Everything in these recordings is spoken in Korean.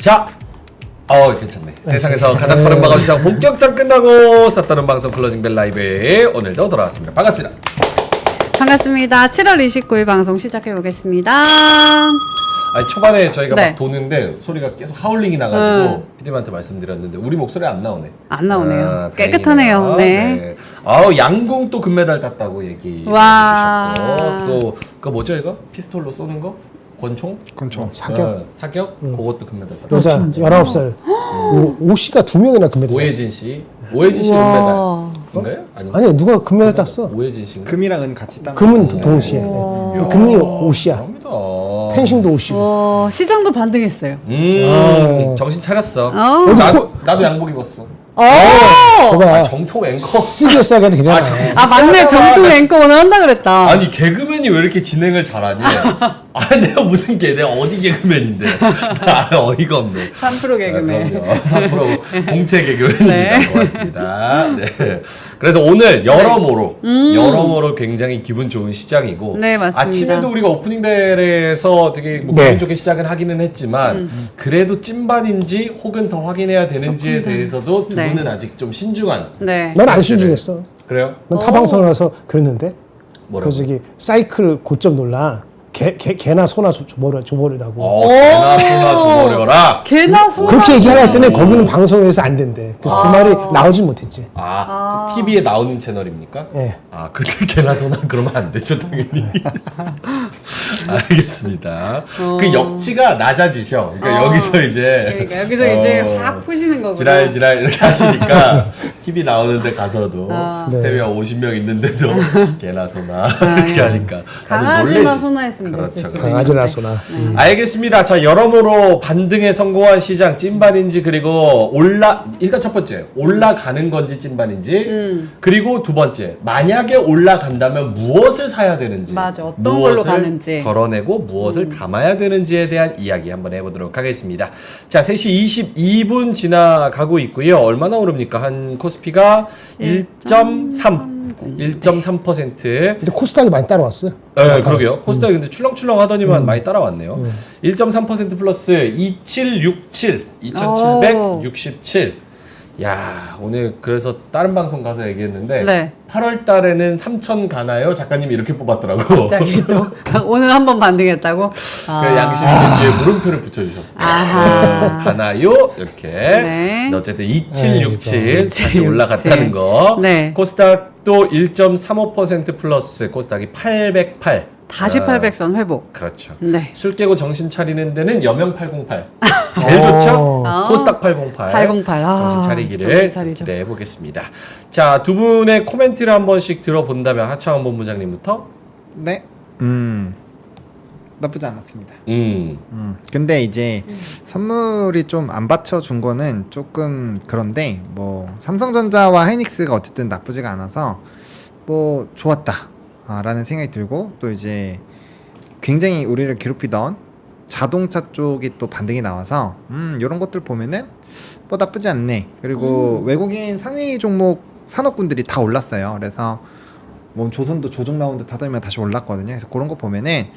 자, 괜찮네. 세상에서 가장 빠른 마감 시장 본격적 끝나고 쌌다는 방송 클로징벨 라이브에 오늘도 돌아왔습니다. 반갑습니다. 반갑습니다. 7월 29일 방송 시작해 보겠습니다. 아니 초반에 저희가 네. 막 도는데 소리가 계속 하울링이 나가지고 PD님한테 말씀드렸는데 우리 목소리 안 나오네. 안 나오네요. 아, 깨끗하네요. 다행이네요. 네. 아우 양궁 또 금메달 땄다고 얘기 와. 해주셨고 또 그거 뭐죠 이거? 피스톨로 쏘는 거? 권총? 권총. 사격? 사격? 그것도 금메달 땄다. 여자 19살 오 씨가 2명이나 금메달. 오혜진 씨. 오혜진 씨 우와. 금메달인가요? 아닌가? 아니 누가 금메달 땄어? 오혜진 씨인가? 금이랑 은 같이 딴 금은 거. 동시에. 이야. 금이 옷이야. 감사합니다. 펜싱도 옷이고. 와, 시장도 반등했어요. 정신 차렸어. 어. 나도 양복 입었어. 봐봐. 정통 앵커. CBS 하기도 괜찮아. 아, 맞네. 정통 앵커 오늘 한다 그랬다. 아니 개그맨이 왜 이렇게 진행을 잘하니? 아 내가 무슨 내가 어디 개그맨인데? 나 어이가 없네. 3% 개그맨. 3% 공채 개그맨입니다. 네. 고맙습니다. 네. 그래서 오늘 여러모로 굉장히 기분 좋은 시장이고 네, 맞습니다. 아침에도 우리가 오프닝 벨에서 되게 뭐 네. 기분 좋게 시작은 하기는 했지만 그래도 찐반인지 혹은 더 확인해야 되는지에 대해서도 두 네. 분은 아직 좀 신중한. 네. 난 안 신중했어. 그래요? 난 타방송을 와서 그랬는데. 뭐라고? 그 저기 사이클 고점 놀라. 개나 소나 줘버리라고. 개나 소나 줘버려라. 개나 소나. 그렇게 얘기하라 했더니 거기는 방송에서 안 된대. 그래서 그 말이 나오지 못했지. 그 TV에 나오는 채널입니까? 예. 그때 개나 소나 그러면 안 되죠, 당연히. 알겠습니다. 그 역치가 낮아지셔. 그러니까 여기서 이제. 그러니까 여기서 이제 확 푸시는 거구나. 지랄 이렇게 하시니까 TV 나오는데 가서도 스태미가 네. 50명 있는데도 개나 소나 이렇게 예. 하니까 다들 강아지나 놀래지. 소나 했으면 그렇죠, 됐을 수도 그렇죠. 강아지나 있는데. 소나. 알겠습니다. 자, 여러모로 반등에 성공한 시장 찐반인지 그리고 일단 첫 번째 올라가는 건지 찐반인지 그리고 두 번째 만약에 올라간다면 무엇을 사야 되는지 맞아, 어떤 걸로 무엇을 가는지. 덜어내고 무엇을 담아야 되는지에 대한 이야기 한번 해보도록 하겠습니다. 자, 3시 22분 지나가고 있고요. 얼마나 오릅니까? 한 코스피가 1.3%. 근데 코스닥이 많이 따라왔어. 네, 그러게요. 코스닥이 근데 출렁출렁 하더니만 많이 따라왔네요. 1.3% 플러스 2767, 2767. 야, 오늘 그래서 다른 방송 가서 얘기했는데 네. 8월 달에는 3천 가나요? 작가님이 이렇게 뽑았더라고. 갑자기 또 오늘 한번 반등했다고. 그 양심 있게 뒤에 물음표를 붙여주셨어요. 아하. 네, 가나요? 이렇게. 네. 근데 어쨌든 2767 아이고. 다시 올라갔다는 거. 네. 코스닥도 1.35% 플러스 코스닥이 808. 다시 800선 회복. 그렇죠. 네. 술 깨고 정신 차리는 데는 여명 808. 제일 좋죠? 코스닥 808. 808. 정신 차리기를 정신 차리죠. 기대해 보겠습니다. 자, 두 분의 코멘트를 한 번씩 들어본다면 하창원 본부장님부터. 네. 나쁘지 않았습니다. 근데 이제 선물이 좀 안 받쳐준 거는 조금 그런데 뭐 삼성전자와 하이닉스가 어쨌든 나쁘지가 않아서 뭐 좋았다. 라는 생각이 들고 또 이제 굉장히 우리를 괴롭히던 자동차 쪽이 또 반등이 나와서 이런 것들 보면은 뭐 나쁘지 않네. 그리고 외국인 상위 종목 산업군들이 다 올랐어요. 그래서 뭐 조선도 조정 나온 듯 하더니만 다시 올랐거든요. 그래서 그런 거 보면은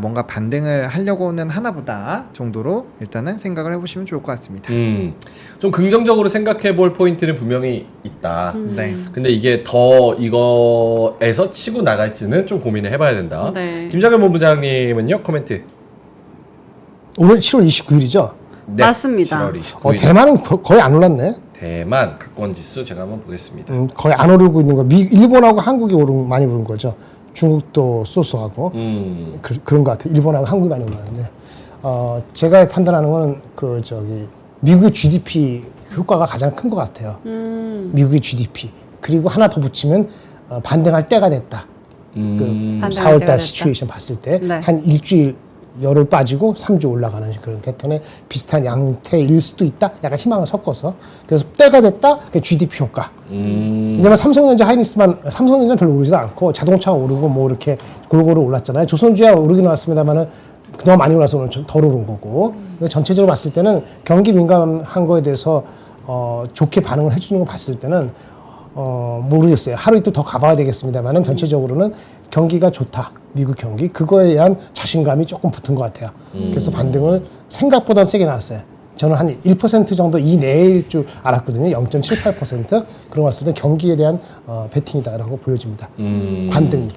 뭔가 반등을 하려고는 하나보다 정도로 일단은 생각을 해보시면 좋을 것 같습니다. 좀 긍정적으로 생각해 볼 포인트는 분명히 있다. 네. 근데 이게 더 이거에서 치고 나갈지는 좀 고민을 해봐야 된다. 네. 김장현 본부장님은요? 코멘트. 오늘 7월 29일이죠. 네, 맞습니다. 7월 29일. 대만은 거의 안 올랐네. 대만 각권 지수 제가 한번 보겠습니다. 거의 안 오르고 있는 거. 일본하고 한국이 많이 오른 거죠. 중국도 쏘쏘하고 그런 것 같아요. 일본하고 한국이 많이 올랐는데 제가 판단하는 거는 미국의 GDP 효과가 가장 큰 것 같아요. 미국의 GDP 그리고 하나 더 붙이면 반등할 때가 됐다. 그 반등할 4월달 때가 시츄에이션 봤을 때 네. 한 일주일 열흘 빠지고 3주 올라가는 그런 패턴의 비슷한 양태일 수도 있다. 약간 희망을 섞어서. 그래서 때가 됐다. 그게 GDP 효과. 왜냐면 삼성전자 삼성전자는 별로 오르지도 않고 자동차가 오르고 뭐 이렇게 골고루 올랐잖아요. 조선주야 오르긴 왔습니다만은 그동안 많이 올라서 오늘 좀 덜 오른 거고. 전체적으로 봤을 때는 경기 민감한 거에 대해서 좋게 반응을 해주는 거 봤을 때는 모르겠어요. 하루 이틀 더 가봐야 되겠습니다만은 전체적으로는 경기가 좋다. 미국 경기. 그거에 대한 자신감이 조금 붙은 것 같아요. 그래서 반등을 생각보다 세게 나왔어요. 저는 한 1% 정도 이내일 줄 알았거든요. 0.78%. 그런 거 봤을 때 경기에 대한 베팅이다라고 보여집니다. 반등이.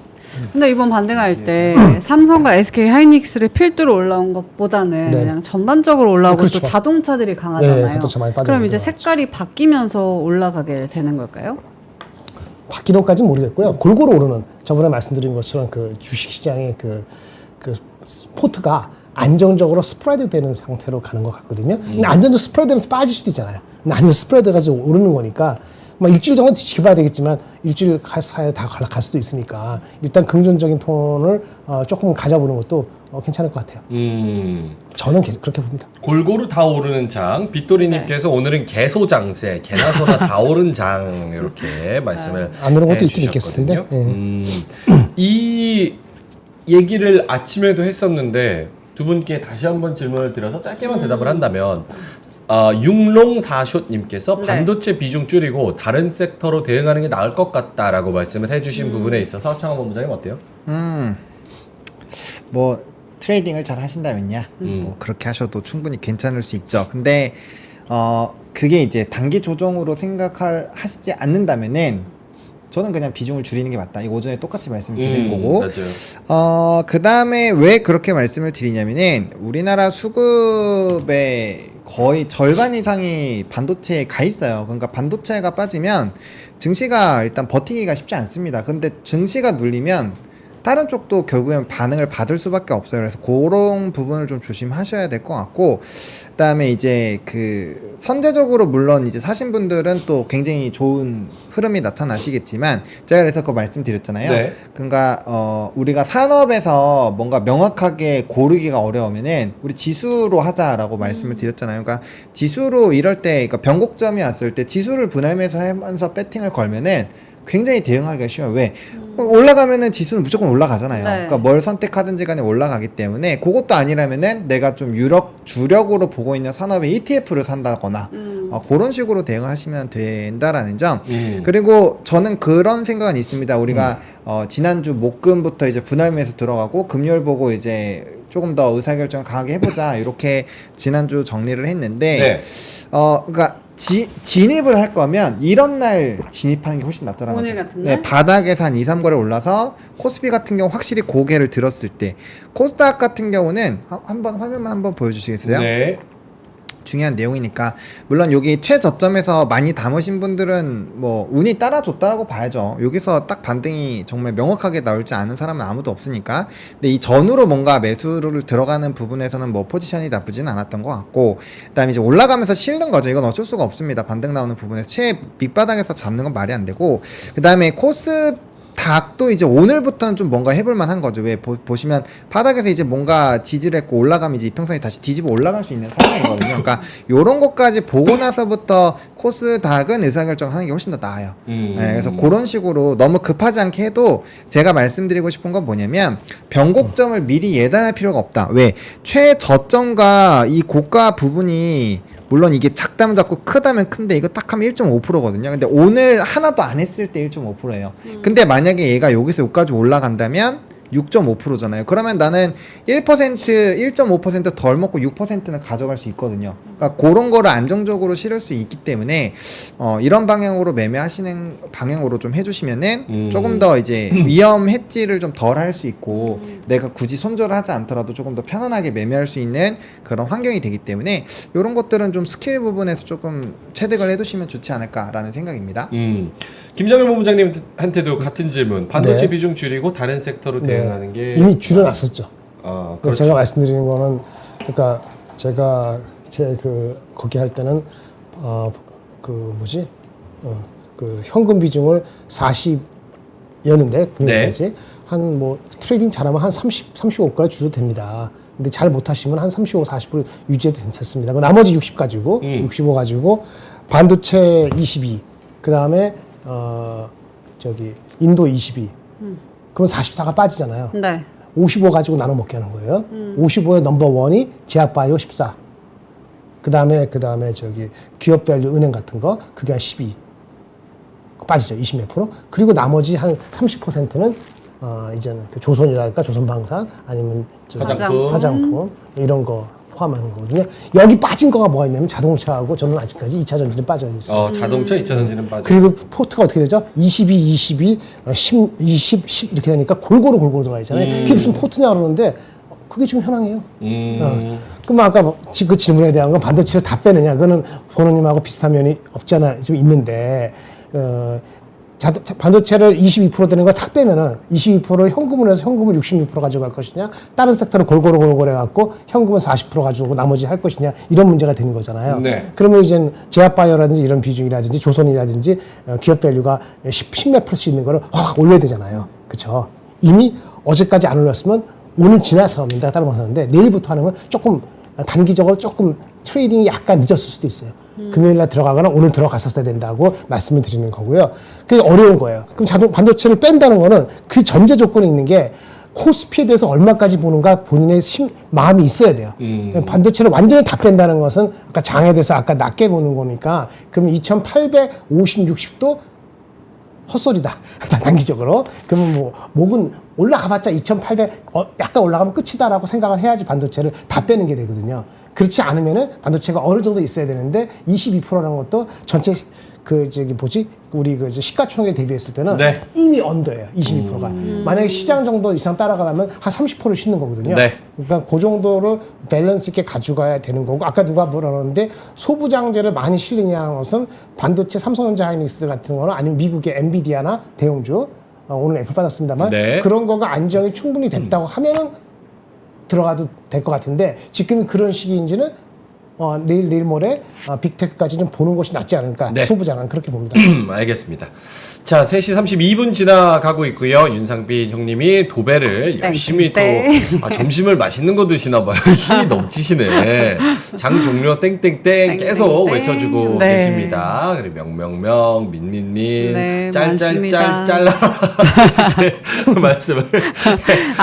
근데 이번 반등할 때 삼성과 SK 하이닉스를 필두로 올라온 것보다는 네. 그냥 전반적으로 올라오고 그렇죠. 또 자동차들이 강하잖아요. 네, 자동차 많이 빠져 그럼 이제 들어가죠. 색깔이 바뀌면서 올라가게 되는 걸까요? 바뀌는 것까지는 모르겠고요. 골고루 오르는 저번에 말씀드린 것처럼 그 주식시장의 그 포트가 안정적으로 스프레드 되는 상태로 가는 것 같거든요. 근데 안정적 스프레드 되면서 빠질 수도 있잖아요. 근데 안정 스프레드가 지금 오르는 거니까 막 일주일 정도 지켜봐야 되겠지만 일주일 사이에 다 갈 수도 있으니까 일단 긍정적인 톤을 조금 가져보는 것도 괜찮을 것 같아요. 저는 그렇게 봅니다. 골고루 다 오르는 장. 빗돌이님께서 오늘은 개소장세, 개나 소나 다 오른 장 이렇게 말씀을 안 오른 것도 있긴 해주셨거든요. 있겠을 텐데. 이 얘기를 아침에도 했었는데 두 분께 다시 한번 질문을 드려서 짧게만 대답을 한다면 융롱사숏님께서 네. 반도체 비중 줄이고 다른 섹터로 대응하는 게 나을 것 같다라고 말씀을 해주신 부분에 있어서 창원 본부장님 어때요? 뭐 트레이딩을 잘 하신다면요. 뭐 그렇게 하셔도 충분히 괜찮을 수 있죠. 근데 그게 이제 단기 조정으로 하시지 않는다면은 저는 그냥 비중을 줄이는 게 맞다. 이거 오전에 똑같이 말씀을 드린 거고. 맞아요. 그 다음에 왜 그렇게 말씀을 드리냐면은 우리나라 수급의 거의 절반 이상이 반도체에 가 있어요. 그러니까 반도체가 빠지면 증시가 일단 버티기가 쉽지 않습니다. 근데 증시가 눌리면 다른 쪽도 결국엔 반응을 받을 수밖에 없어요. 그래서 그런 부분을 좀 조심하셔야 될 것 같고, 그다음에 이제 그 선제적으로 물론 이제 사신 분들은 또 굉장히 좋은 흐름이 나타나시겠지만 제가 그래서 그거 말씀드렸잖아요. 네. 그러니까 우리가 산업에서 뭔가 명확하게 고르기가 어려우면은 우리 지수로 하자라고 말씀을 드렸잖아요. 그러니까 지수로 이럴 때, 그러니까 변곡점이 왔을 때 지수를 분할매수 하면서 배팅을 걸면은 굉장히 대응하기가 쉬워요. 왜? 올라가면은 지수는 무조건 올라가잖아요. 네. 그러니까 뭘 선택하든지 간에 올라가기 때문에 그것도 아니라면은 내가 좀 주력으로 보고 있는 산업의 ETF를 산다거나 그런 식으로 대응하시면 된다라는 점. 그리고 저는 그런 생각은 있습니다. 우리가 지난주 목금부터 이제 분할매수 들어가고 금요일 보고 이제 조금 더 의사결정을 강하게 해보자 이렇게 지난주 정리를 했는데 네. 그러니까 진입을 할 거면 이런 날 진입하는 게 훨씬 낫더라고요. 오늘 같은 날? 네, 바닥에서 한 2, 3거래 올라서 코스피 같은 경우 확실히 고개를 들었을 때 코스닥 같은 경우는 한번 화면만 한번 보여주시겠어요? 네. 중요한 내용이니까 물론 여기 최저점에서 많이 담으신 분들은 뭐 운이 따라줬다라고 봐야죠. 여기서 딱 반등이 정말 명확하게 나올지 아는 사람은 아무도 없으니까. 근데 이 전후로 뭔가 매수를 들어가는 부분에서는 뭐 포지션이 나쁘진 않았던 것 같고, 그다음에 이제 올라가면서 실는 거죠. 이건 어쩔 수가 없습니다. 반등 나오는 부분에서 최 밑바닥에서 잡는 건 말이 안 되고, 그다음에 닭도 이제 오늘부터는 좀 뭔가 해볼 만한 거죠. 왜 보시면 바닥에서 이제 뭔가 지지를 했고 올라가면 이제 이평선이 다시 뒤집어 올라갈 수 있는 상황이거든요. 그러니까 요런 것까지 보고 나서부터 코스닥은 의사결정하는 게 훨씬 더 나아요. 네, 그래서 그런 식으로 너무 급하지 않게 해도 제가 말씀드리고 싶은 건 뭐냐면 변곡점을 미리 예단할 필요가 없다. 왜? 최저점과 이 고가 부분이 물론 이게 작다면 작고 크다면 큰데 이거 딱 하면 1.5%거든요. 근데 오늘 하나도 안 했을 때 1.5%예요. 근데 만약에 얘가 여기서 여기까지 올라간다면 6.5%잖아요. 그러면 나는 1.5% 덜 먹고 6%는 가져갈 수 있거든요. 그러니까 그런 거를 안정적으로 실을 수 있기 때문에 이런 방향으로 매매하시는 방향으로 좀 해주시면은 조금 더 이제 위험 해지를 좀 덜 할 수 있고 내가 굳이 손절을 하지 않더라도 조금 더 편안하게 매매할 수 있는 그런 환경이 되기 때문에 이런 것들은 좀 스킬 부분에서 조금 체득을 해두시면 좋지 않을까라는 생각입니다. 김정일 본부장님한테도 같은 질문. 반도체 네. 비중 줄이고 다른 sek터로 대응하는 게 이미 줄여놨었죠. 그렇죠. 제가 말씀드리는 거는 그러니까 제가 거기 할 때는 그 현금 비중을 40였는데 금요일까지 한 뭐 트레이딩 잘하면 한 35까지 줄여도 됩니다. 근데 잘 못하시면 한 35, 40을 유지해도 괜찮습니다. 나머지 60 가지고 65 가지고 반도체 22, 그 다음에 인도 22. 그럼 44가 빠지잖아요. 네. 55 가지고 나눠 먹게 하는 거예요. 55의 넘버 원이 제약바이오 14. 그 다음에 기업 밸류 은행 같은 거 그게 한 12. 빠지죠. 20몇 프로. 그리고 나머지 한 30%는 이제는 그 조선이랄까 조선방산 아니면 화장품 이런 거 포함하는 거거든요. 여기 빠진 거가 뭐가 있냐면 자동차하고 저는 아직까지 2차 전지는 빠져 있어요. 자동차 2차 전지는 빠져. 그리고 포트가 어떻게 되죠? 22, 22, 10, 20, 10 이렇게 되니까 골고루 들어가 있잖아요. 그게 무슨 포트냐 그러는데 그게 지금 현황이에요. 그럼 아까 그 질문에 대한 건 반도체를 다 빼느냐? 그거는 본원님하고 비슷한 면이 없잖아. 좀 있는데 반도체를 22% 되는 걸 탁 빼면은 22%를 현금을 해서 현금을 66% 가져갈 것이냐, 다른 섹터를 골고루 해갖고 현금은 40% 가지고 나머지 할 것이냐, 이런 문제가 되는 거잖아요. 네. 그러면 이제 제약바이오라든지 이런 비중이라든지 조선이라든지 기업 밸류가 10몇 프로씩 있는 거를 확 올려야 되잖아요. 그쵸? 이미 어제까지 안 올렸으면 오늘 지나서 내가 다른 거 하는데 내일부터 하는 건 조금 단기적으로 조금 트레이딩이 약간 늦었을 수도 있어요. 금요일날 들어가거나 오늘 들어갔었어야 된다고 말씀을 드리는 거고요. 그게 어려운 거예요. 그럼 반도체를 뺀다는 거는 그 전제 조건이 있는 게 코스피에 대해서 얼마까지 보는가 본인의 마음이 있어야 돼요. 반도체를 완전히 다 뺀다는 것은 아까 장에 대해서 아까 낮게 보는 거니까 그러면 2850, 60도 헛소리다. 단기적으로. 그러면 뭐, 목은 올라가봤자 2800, 약간 올라가면 끝이다라고 생각을 해야지 반도체를 다 빼는 게 되거든요. 그렇지 않으면은 반도체가 어느 정도 있어야 되는데 22%라는 것도 전체 우리 시가총액에 대비했을 때는 네. 이미 언더예요. 22%가. 만약에 시장 정도 이상 따라가려면 한 30%를 싣는 거거든요. 네. 그러니까 그 정도를 밸런스 있게 가져가야 되는 거고, 아까 누가 뭐라 그러는데 소부장제를 많이 실리냐는 것은 반도체 삼성전자 하이닉스 같은 거는 아니면 미국의 엔비디아나 대형주, 오늘 애플 빠졌습니다만 네. 그런 거가 안정이 충분히 됐다고 하면은 들어가도 될 것 같은데 지금 그런 시기인지는 내일 모레 빅테크까지 좀 보는 것이 낫지 않을까. 네. 소부장은 그렇게 봅니다. 알겠습니다. 자, 3시 32분 지나가고 있고요. 윤상빈 형님이 도배를 열심히 또 점심을 맛있는 거 드시나 봐요. 힘이 넘치시네. 장 종료 땡땡땡 계속 외쳐주고 네. 계십니다. 그리고 명명명, 민민민, 네, 짤짤짤짤 말씀을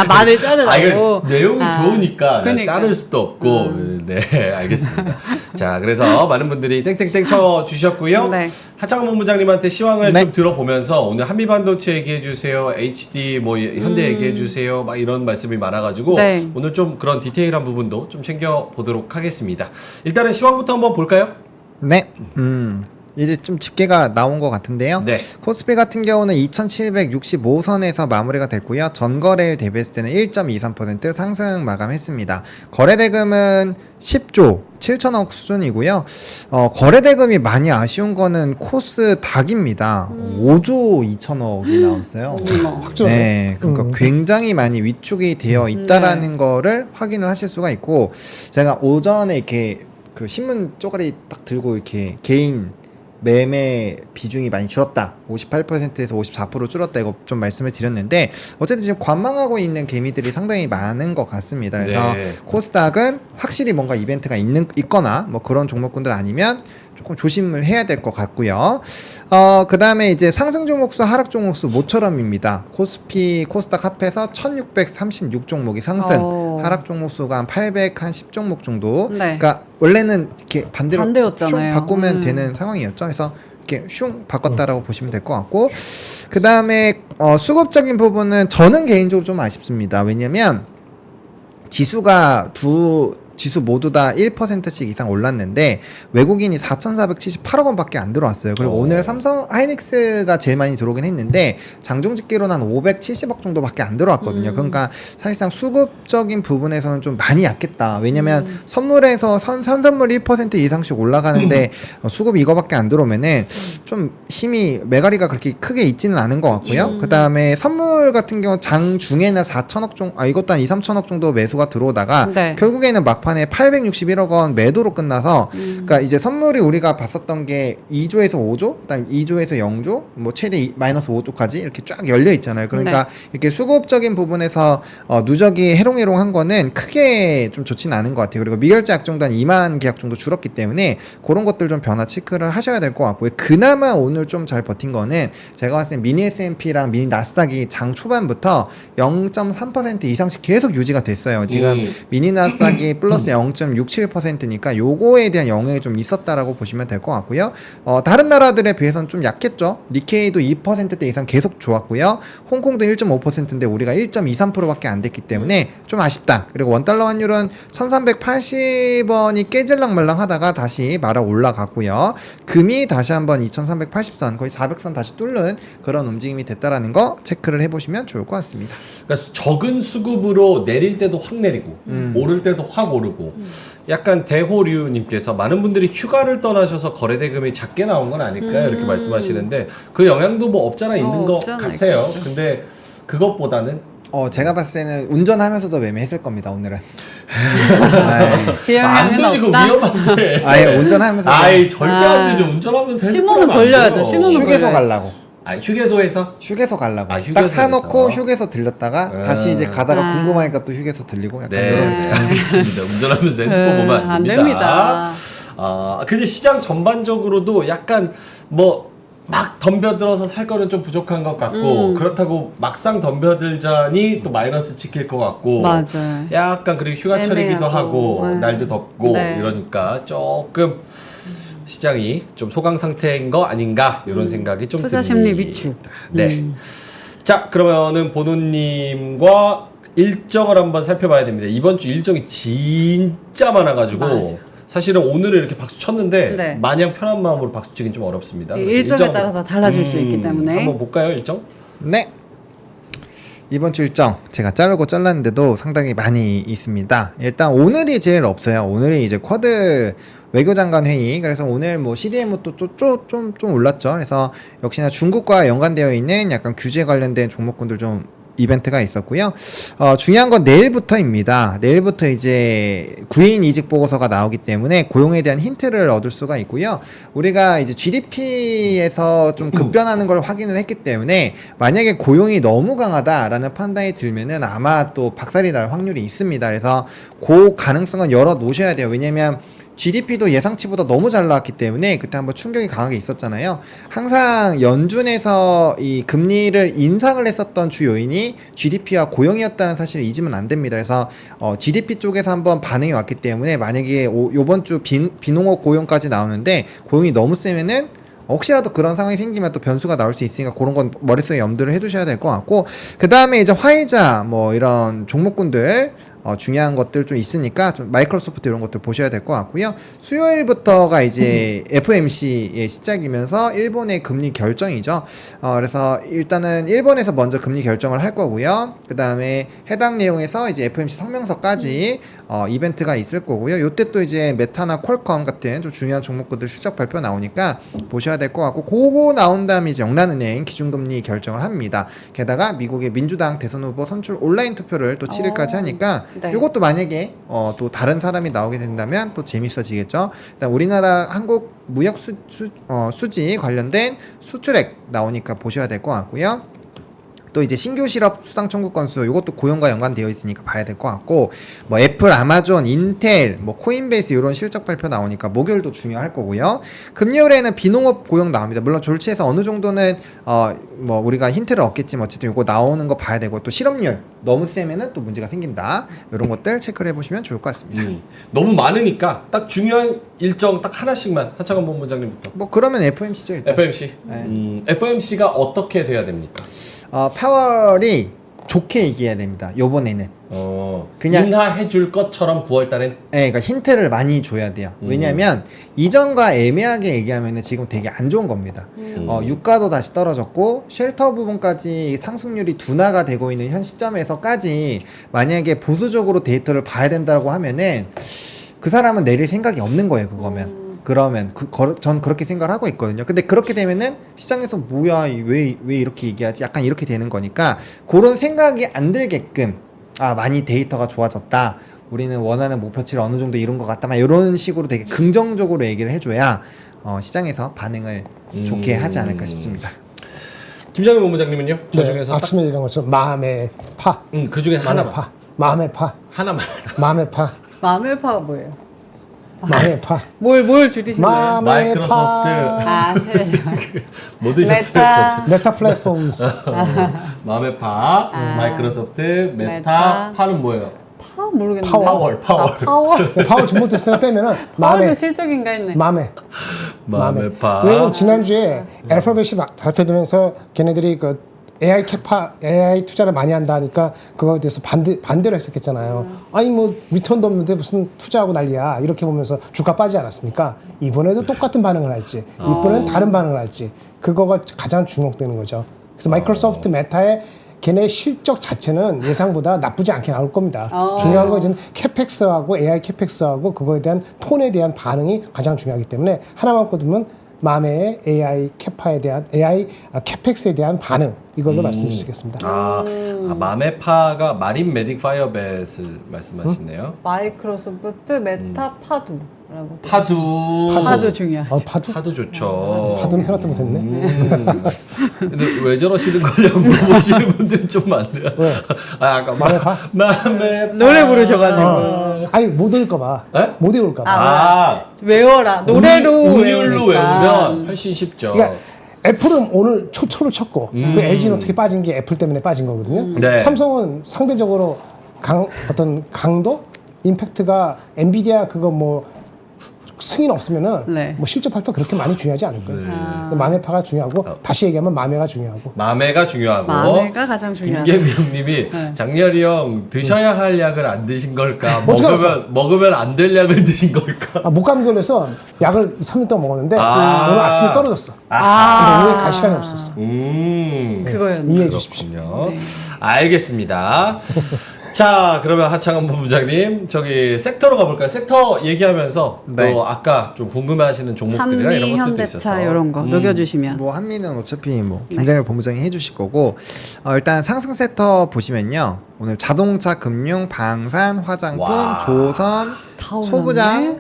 말을 자르라고. 이거 내용이 좋으니까 그러니까. 자를 수도 없고 네, 알겠습니다. 자, 그래서 많은 분들이 땡땡땡 쳐주셨고요. 네. 하창 본부장님한테 시황을 네. 좀 들어보면서 오늘 한미반도체 얘기해 주세요, HD 뭐 현대 얘기해 주세요, 막 이런 말씀이 많아가지고 네. 오늘 좀 그런 디테일한 부분도 좀 챙겨 보도록 하겠습니다. 일단은 시황부터 한번 볼까요? 네. 이제 좀 집계가 나온 것 같은데요. 네. 코스피 같은 경우는 2765선에서 마무리가 됐고요. 전거래일 대비했을 때는 1.23% 상승 마감했습니다. 거래대금은 10조 7천억 수준이고요. 거래대금이 많이 아쉬운 거는 코스닥입니다. 5조 2천억이 나왔어요. 네, 그러니까 굉장히 많이 위축이 되어 있다라는 거를 확인을 하실 수가 있고, 제가 오전에 이렇게 그 신문 쪼가리 딱 들고 이렇게 개인 매매 비중이 많이 줄었다, 58%에서 54% 줄었다, 이거 좀 말씀을 드렸는데 어쨌든 지금 관망하고 있는 개미들이 상당히 많은 것 같습니다. 그래서 네. 코스닥은 확실히 뭔가 이벤트가 있거나 뭐 그런 종목군들 아니면 조금 조심을 해야 될 것 같고요. 그 다음에 이제 상승 종목수, 하락 종목수 모처럼입니다. 코스피, 코스닥 합해서 1636 종목이 상승, 하락 종목수가 한 810 종목 정도. 네. 그러니까 원래는 이렇게 반대로 반대였잖아요. 슝 바꾸면 되는 상황이었죠. 그래서 이렇게 슝 바꿨다라고 보시면 될 것 같고, 그 다음에 수급적인 부분은 저는 개인적으로 좀 아쉽습니다. 왜냐면 지수가 지수 모두 다 1%씩 이상 올랐는데 외국인이 4,478억 원밖에 안 들어왔어요. 그리고 오늘 삼성 하이닉스가 제일 많이 들어오긴 했는데 장중 집계로는 한 570억 정도밖에 안 들어왔거든요. 그러니까 사실상 수급적인 부분에서는 좀 많이 약했다. 왜냐면 선물에서 선선물 1% 이상씩 올라가는데 수급이 이거밖에 안 들어오면은 좀 힘이 메가리가 그렇게 크게 있지는 않은 것 같고요. 그 다음에 선물 같은 경우 장 중에는 4천억 정도, 이것도 한 2, 3천억 정도 매수가 들어오다가 네. 결국에는 막판에 861억 원 매도로 끝나서, 그러니까 이제 선물이 우리가 봤었던 게 2조에서 5조, 그다음 2조에서 0조, 뭐 최대 마이너스 5조까지 이렇게 쫙 열려 있잖아요. 그러니까 이렇게 수급적인 부분에서 누적이 해롱해롱한 거는 크게 좀 좋지는 않은 것 같아요. 그리고 미결제 약정도 한 2만 계약 정도 줄었기 때문에 그런 것들 좀 변화 체크를 하셔야 될 것 같고요. 그나마 오늘 좀 잘 버틴 거는 제가 봤을 때 미니 S&P랑 미니 나스닥이 장 초반부터 0.3% 이상씩 계속 유지가 됐어요. 지금 미니 나스닥이 플러스 마이너스 0.67%니까 요거에 대한 영향이 좀 있었다라고 보시면 될 것 같고요. 다른 나라들에 비해서는 좀 약했죠. 니케이도 2%대 이상 계속 좋았고요. 홍콩도 1.5%인데 우리가 1.23%밖에 안 됐기 때문에 좀 아쉽다. 그리고 원달러 환율은 1380원이 깨질랑말랑 하다가 다시 말아 올라갔고요. 금이 다시 한번 2380선 거의 400선 다시 뚫는 그런 움직임이 됐다라는 거 체크를 해보시면 좋을 것 같습니다. 그러니까 적은 수급으로 내릴 때도 확 내리고 오를 때도 확 오르고 약간 대호류님께서 많은 분들이 휴가를 떠나셔서 거래대금이 작게 나온 건 아닐까요? 이렇게 말씀하시는데 그 영향도 뭐 없잖아 있는 것 없잖아, 같아요. 있겠죠. 근데 그것보다는 제가 봤을 때는 운전하면서도 매매했을 겁니다, 오늘은. 그 안 영향은 되지 그거 없다. 위험한데. 아예 운전하면서 아이 절대 안 되죠. 운전하면서 신호는 핸드폰 하면 안 걸려야죠. 돼요. 신호는 휴게소 걸려야지. 가려고. 아 휴게소에서 휴게소 가려고. 아, 딱 휴게소에서. 사놓고 휴게소 들렸다가 다시 이제 가다가 아. 궁금하니까 또 휴게소 들리고 약간 네, 이런. 네 알겠습니다. 운전하면서 핸드폰 보면 안 됩니다. 됩니다. 아 근데 시장 전반적으로도 약간 뭐 막 덤벼들어서 살 거는 좀 부족한 것 같고 그렇다고 막상 덤벼들자니 또 마이너스 찍힐 것 같고 맞아요. 약간 그리고 휴가철이기도 애매하고. 하고 네. 날도 덥고 네. 이러니까 조금 시장이 좀 소강 상태인 거 아닌가 이런 생각이 좀 투자 듭니다. 심리 위축. 네. 자 그러면은 보노님과 일정을 한번 살펴봐야 됩니다. 이번 주 일정이 진짜 많아가지고 맞아. 사실은 오늘은 이렇게 박수 쳤는데 네. 마냥 편한 마음으로 박수 치긴 좀 어렵습니다. 이 그래서 일정에 일정- 따라서 달라질 수 있기 때문에. 한번 볼까요 일정? 네. 이번 주 일정 제가 자르고 잘랐는데도 상당히 많이 있습니다. 일단 오늘이 제일 없어요. 오늘이 이제 쿼드 외교장관 회의. 그래서 오늘 뭐 CDM도 좀 올랐죠. 그래서 역시나 중국과 연관되어 있는 약간 규제 관련된 종목군들 좀 이벤트가 있었고요. 중요한 건 내일부터입니다. 내일부터 이제 구인 이직 보고서가 나오기 때문에 고용에 대한 힌트를 얻을 수가 있고요. 우리가 이제 GDP에서 좀 급변하는 걸 확인을 했기 때문에 만약에 고용이 너무 강하다라는 판단이 들면은 아마 또 박살이 날 확률이 있습니다. 그래서 그 가능성은 열어 놓으셔야 돼요. 왜냐면 GDP도 예상치보다 너무 잘 나왔기 때문에 그때 한번 충격이 강하게 있었잖아요. 항상 연준에서 이 금리를 인상을 했었던 주 요인이 GDP와 고용이었다는 사실을 잊으면 안 됩니다. 그래서 GDP 쪽에서 한번 반응이 왔기 때문에 만약에 요번 주 비농업 고용까지 나오는데 고용이 너무 세면은 혹시라도 그런 상황이 생기면 또 변수가 나올 수 있으니까 그런 건 머릿속에 염두를 해두셔야 될 것 같고, 그 다음에 이제 화이자 뭐 이런 종목군들 중요한 것들 좀 있으니까 좀 마이크로소프트 이런 것들 보셔야 될 것 같고요. 수요일부터가 이제 FOMC의 시작이면서 일본의 금리 결정이죠. 그래서 일단은 일본에서 먼저 금리 결정을 할 거고요. 그 다음에 해당 내용에서 이제 FOMC 성명서까지 이벤트가 있을 거고요. 요때 또 이제 메타나 퀄컴 같은 좀 중요한 종목들 실적 발표 나오니까 보셔야 될 것 같고, 그거 나온 다음에 이제 영란은행 기준금리 결정을 합니다. 게다가 미국의 민주당 대선 후보 선출 온라인 투표를 또 7일까지 하니까 네. 이것도 만약에 또 다른 사람이 나오게 된다면 또 재밌어지겠죠. 일단 우리나라 한국 무역 수지 관련된 수출액 나오니까 보셔야 될 것 같고요. 또 이제 신규 실업 수당 청구 건수 이것도 고용과 연관되어 있으니까 봐야 될 것 같고, 뭐 애플, 아마존, 인텔, 뭐 코인베이스 이런 실적 발표 나오니까 목요일도 중요할 거고요. 금요일에는 비농업 고용 나옵니다. 물론 졸지에서 어느 정도는 뭐 우리가 힌트를 얻겠지만 어쨌든 이거 나오는 거 봐야 되고, 또 실업률 너무 세면은 또 문제가 생긴다. 이런 것들 체크를 해보시면 좋을 것 같습니다. 너무 많으니까 딱 중요한 일정 딱 하나씩만 하창원 본부장님부터. 뭐 그러면 FOMC죠 일단. FOMC. 네. FOMC가 어떻게 돼야 됩니까? 파월이 좋게 얘기해야 됩니다. 요번에는. 그냥- 인하해 줄 것처럼 9월 달엔 네, 그러니까 힌트를 많이 줘야 돼요. 왜냐하면 이전과 애매하게 얘기하면 지금 되게 안 좋은 겁니다. 유가도 다시 떨어졌고 쉘터 부분까지 상승률이 둔화가 되고 있는 현 시점에서까지 만약에 보수적으로 데이터를 봐야 된다고 하면은 그 사람은 내릴 생각이 없는 거예요. 그러면 전 그렇게 생각을 하고 있거든요. 근데 그렇게 되면은 시장에서 뭐야 왜 이렇게 얘기하지? 약간 이렇게 되는 거니까 그런 생각이 안 들게끔 많이 데이터가 좋아졌다. 우리는 원하는 목표치를 어느 정도 이룬 것 같다. 막 이런 식으로 되게 긍정적으로 얘기를 해줘야 시장에서 반응을 좋게 하지 않을까 싶습니다. 김장현 본부장님은요? 저 네, 중에서 아침에 얘기한 것처럼 마음의 파, 그 중에 하나만 마음의 파, 하나만 마음의 파, 마음의 파가 뭐예요? 마음의 파, 뭘 줄이신 거예요? 마이크로소프트. 아, 네. 뭐 드셨어요? 메타. 메타 플랫폼스. 마음의 파, 마이크로소프트, 메타, 메타. 파는 뭐예요? 파 모르겠는데. 파월. 아, 파월. 파워 중복됐으나 빼면은 파월도 맘에 실적인가 했네. 맘에. 맘에파. 왜냐면 지난주에 알파벳이 발표되면서 걔네들이 그 AI 투자를 많이 한다 하니까 그거에 대해서 반대를 했었잖아요. 아니 뭐 리턴도 없는데 무슨 투자하고 난리야. 이렇게 보면서 주가 빠지지 않았습니까? 이번에도 똑같은 반응을 할지, 이번에는 다른 반응을 할지 그거가 가장 주목되는 거죠. 그래서 마이크로소프트 메타의 걔네 실적 자체는 예상보다 나쁘지 않게 나올 겁니다. 중요한 건 이제 캐펙스하고 AI 캐펙스하고 그거에 대한 톤에 대한 반응이 가장 중요하기 때문에 하나만 꼽으면 맘의 AI 캐파에 대한 AI 캐펙스에 대한 반응 이걸로 말씀드리겠습니다. 맘에파가 마린 메딕 파이어벳을 말씀하시네요. 마이크로소프트 메타 파두라고. 파두 중요하죠. 파두? 파두 좋죠. 파두는 생각도 못했네. 근데 왜 저러시는 거냐고 물어보시는 분들이 좀 많네요. 왜? 아까 맘에파? 맘에파 노래 부르셔가지고. 아니 못 외울까봐. 에? 못 외울까봐. 아 외워라. 노래로 운율로 외우니까. 외우면 훨씬 쉽죠. 그러니까 애플은 오늘 초초를 쳤고 그 LG는 어떻게 빠진 게 애플 때문에 빠진 거거든요. 네. 삼성은 상대적으로 어떤 강도, 임팩트가 엔비디아 그거 뭐 승인 없으면은 네. 뭐 실적 발표 그렇게 많이 중요하지 않을 거예요. 네. 맘에파가 중요하고 다시 얘기하면 맘에가 중요하고. 맘에가 중요하고 마음가 가장 중요하다. 김계미 형님이 네. 장렬이 형 드셔야 할 약을 안 드신 걸까? 어떻게 알았어? 먹으면 안 될 약을 드신 걸까? 목감기 걸려서 약을 3년 동안 먹었는데 오늘 아침에 떨어졌어. 근데 오늘 갈 시간이 없었어. 그거였네. 이해해 주십시오. 그렇군요. 알겠습니다. 자, 그러면 하창원 본부장님, 저기 섹터로 가볼까요? 섹터 얘기하면서 네. 또 아까 좀 궁금해하시는 종목들이나 한미, 이런 것들도 현대차 있어서 이런 거 녹여주시면. 뭐 한미는 어차피 뭐 김장일 본부장이 해주실 거고 일단 상승 섹터 보시면요 오늘 자동차, 금융, 방산, 화장품, 와. 조선, 다 올랐네. 소부장,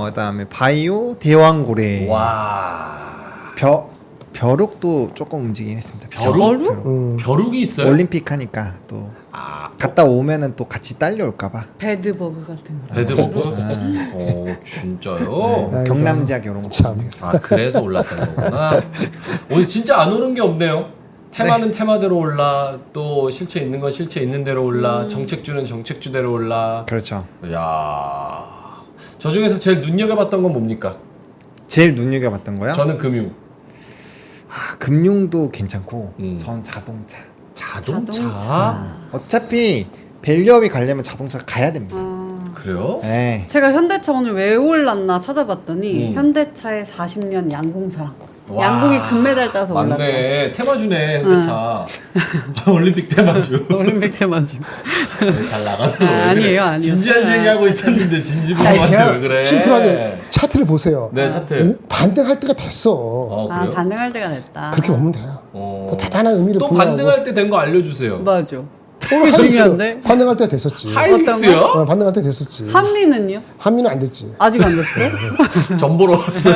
그다음에 바이오, 대왕고래, 와, 벼룩도 조금 움직이긴 했습니다. 벼룩? 벼룩이 있어요? 올림픽 하니까 또 갔다 오면은 또 같이 딸려올까봐. 배드버그 같은 거. 배드버그? 진짜요? 경남지역 이런 거 참. 아, 그래서 올랐던 거구나. 오늘 진짜 안 오른 게 없네요. 테마는 테마대로 올라, 또 실체 있는 건 실체 있는 대로 올라, 정책주는 정책주대로 올라. 그렇죠. 이야, 저 중에서 제일 눈여겨봤던 건 뭡니까? 제일 눈여겨봤던 거요? 저는 금융. 금융도 괜찮고 전 자동차. 자동차? 어차피 밸류업이 가려면 자동차가 가야 됩니다. 그래요? 네. 제가 현대차 오늘 왜 올랐나 찾아봤더니 현대차의 40년 양궁사랑. 와, 양궁이 금메달 따서 올랐다. 맞네. 테마주네, 현대차. 올림픽 테마주. 올림픽 테마주. 잘 나가네. 아니에요. 진지한 얘기하고 있었는데 진지부한테 왜 그래? 심플하게 차트를 보세요. 네, 차트. 반등할 때가 됐어. 그래요? 반등할 때가 됐다. 그렇게 보면 돼요. 그 대단한 의미를 또 부여하고. 반등할 때 된 거 알려주세요. 맞아. 하이닉스 중요한데? 반등할 때 됐었지. 하이닉스요? 반등할 때 됐었지. 한미는요? 한미는 안 됐지. 아직 안 됐어요? 전 보러 왔어요.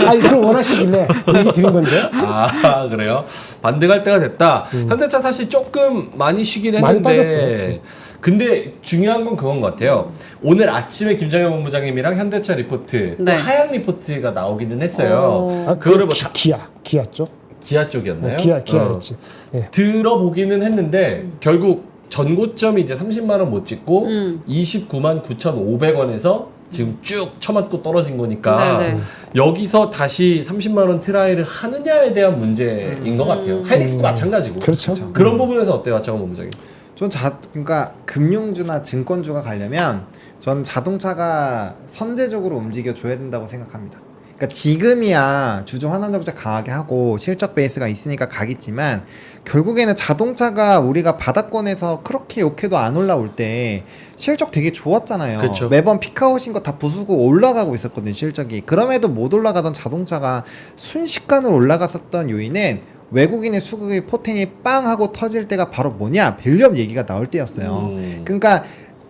아니 그럼 원하시길래 얘기 드린 건데. 아, 그래요? 반등할 때가 됐다. 현대차 사실 조금 많이 쉬긴 많이 했는데. 빠졌어요. 근데 중요한 건 그건 것 같아요. 오늘 아침에 김장현 본부장님이랑 현대차 리포트, 또 네. 하향 리포트가 나오기는 했어요. 아, 그거를 뭐 기아 쪽. 기아 쪽이었나요? 기아였지. 예. 들어보기는 했는데 결국 전고점이 이제 30만 원 못 찍고 29만 9,500원에서 지금 쭉 쳐맞고 떨어진 거니까 네네. 여기서 다시 30만 원 트라이를 하느냐에 대한 문제인 것 같아요. 하이닉스도 마찬가지고. 그렇죠. 그런 부분에서 어때요, 장원 본부장님? 전 그러니까 금융주나 증권주가 가려면 전 자동차가 선제적으로 움직여 줘야 된다고 생각합니다. 그러니까 지금이야 주주 환원 적자 강하게 하고 실적 베이스가 있으니까 가겠지만 결국에는 자동차가 우리가 바닥권에서 그렇게 욕해도 안 올라올 때 실적 되게 좋았잖아요. 그쵸. 매번 피카오신 거 다 부수고 올라가고 있었거든요, 실적이. 그럼에도 못 올라가던 자동차가 순식간으로 올라갔었던 요인은 외국인의 수급이 포텐이 빵 하고 터질 때가 바로 뭐냐? 밸류업 얘기가 나올 때였어요. 그러니까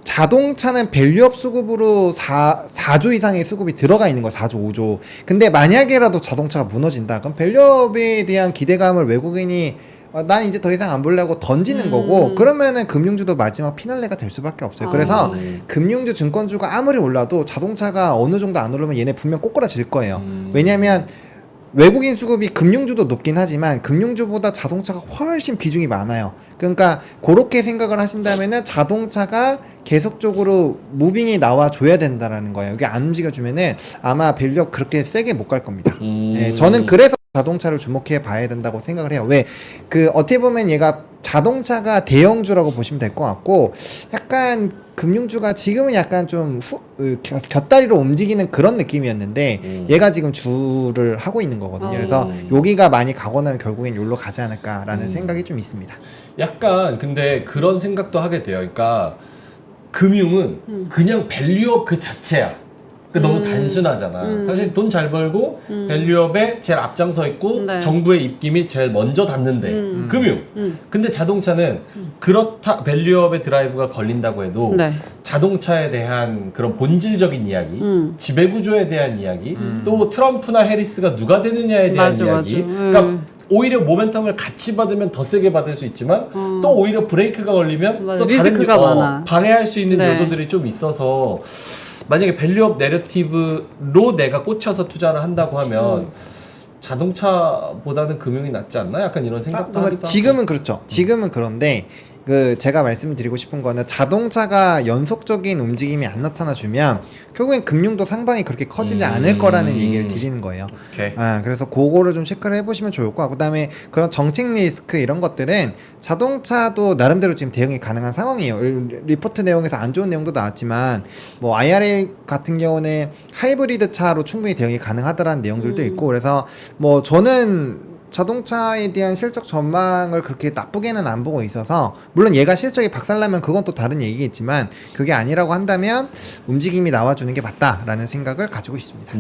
자동차는 밸류업 수급으로 4조 이상의 수급이 들어가 있는 거야. 4조, 5조. 근데 만약에라도 자동차가 무너진다. 그럼 밸류업에 대한 기대감을 외국인이 난 이제 더 이상 안 보려고 던지는 거고, 그러면은 금융주도 마지막 피날레가 될 수밖에 없어요. 그래서 금융주, 증권주가 아무리 올라도 자동차가 어느 정도 안 오르면 얘네 분명 꼬꾸라질 거예요. 왜냐면 외국인 수급이 금융주도 높긴 하지만 금융주보다 자동차가 훨씬 비중이 많아요. 그러니까 그렇게 생각을 하신다면은 자동차가 계속적으로 무빙이 나와줘야 된다라는 거예요. 이게 안 움직여주면은 아마 밸류업 그렇게 세게 못 갈 겁니다. 예, 저는 그래서 자동차를 주목해 봐야 된다고 생각을 해요. 왜? 어떻게 보면 얘가 자동차가 대형주라고 보시면 될 것 같고, 약간 금융주가 지금은 약간 좀 곁다리로 움직이는 그런 느낌이었는데, 얘가 지금 주를 하고 있는 거거든요. 그래서 여기가 많이 가고 나면 결국엔 여기로 가지 않을까라는 생각이 좀 있습니다. 약간 근데 그런 생각도 하게 돼요. 그러니까 금융은 그냥 밸류업 그 자체야. 너무 단순하잖아. 사실 돈 잘 벌고 밸류업에 제일 앞장서 있고 네. 정부의 입김이 제일 먼저 닿는데 금융. 근데 자동차는 그렇다 밸류업의 드라이브가 걸린다고 해도 네. 자동차에 대한 그런 본질적인 이야기, 지배구조에 대한 이야기, 또 트럼프나 해리스가 누가 되느냐에 대한 맞아, 이야기. 맞아. 그러니까 오히려 모멘텀을 같이 받으면 더 세게 받을 수 있지만 또 오히려 브레이크가 걸리면 맞아, 또 리스크가 많아. 방해할 수 있는 네. 요소들이 좀 있어서 만약에 밸류업 내러티브로 내가 꽂혀서 투자를 한다고 하면 자동차보다는 금융이 낫지 않나? 약간 이런 생각도 하기도 하고. 지금은 그렇죠. 지금은 그런데 제가 말씀드리고 싶은 거는 자동차가 연속적인 움직임이 안 나타나 주면 결국엔 금융도 상방이 그렇게 커지지 않을 거라는 얘기를 드리는 거예요. 오케이. 그래서 그거를 좀 체크를 해보시면 좋을 것 같고, 그다음에 그런 정책 리스크 이런 것들은 자동차도 나름대로 지금 대응이 가능한 상황이에요. 리포트 내용에서 안 좋은 내용도 나왔지만 뭐 IRA 같은 경우는 하이브리드 차로 충분히 대응이 가능하다라는 내용들도 있고, 그래서 뭐 저는 자동차에 대한 실적 전망을 그렇게 나쁘게는 안 보고 있어서, 물론 얘가 실적이 박살나면 그건 또 다른 얘기겠지만 그게 아니라고 한다면 움직임이 나와주는 게 맞다라는 생각을 가지고 있습니다.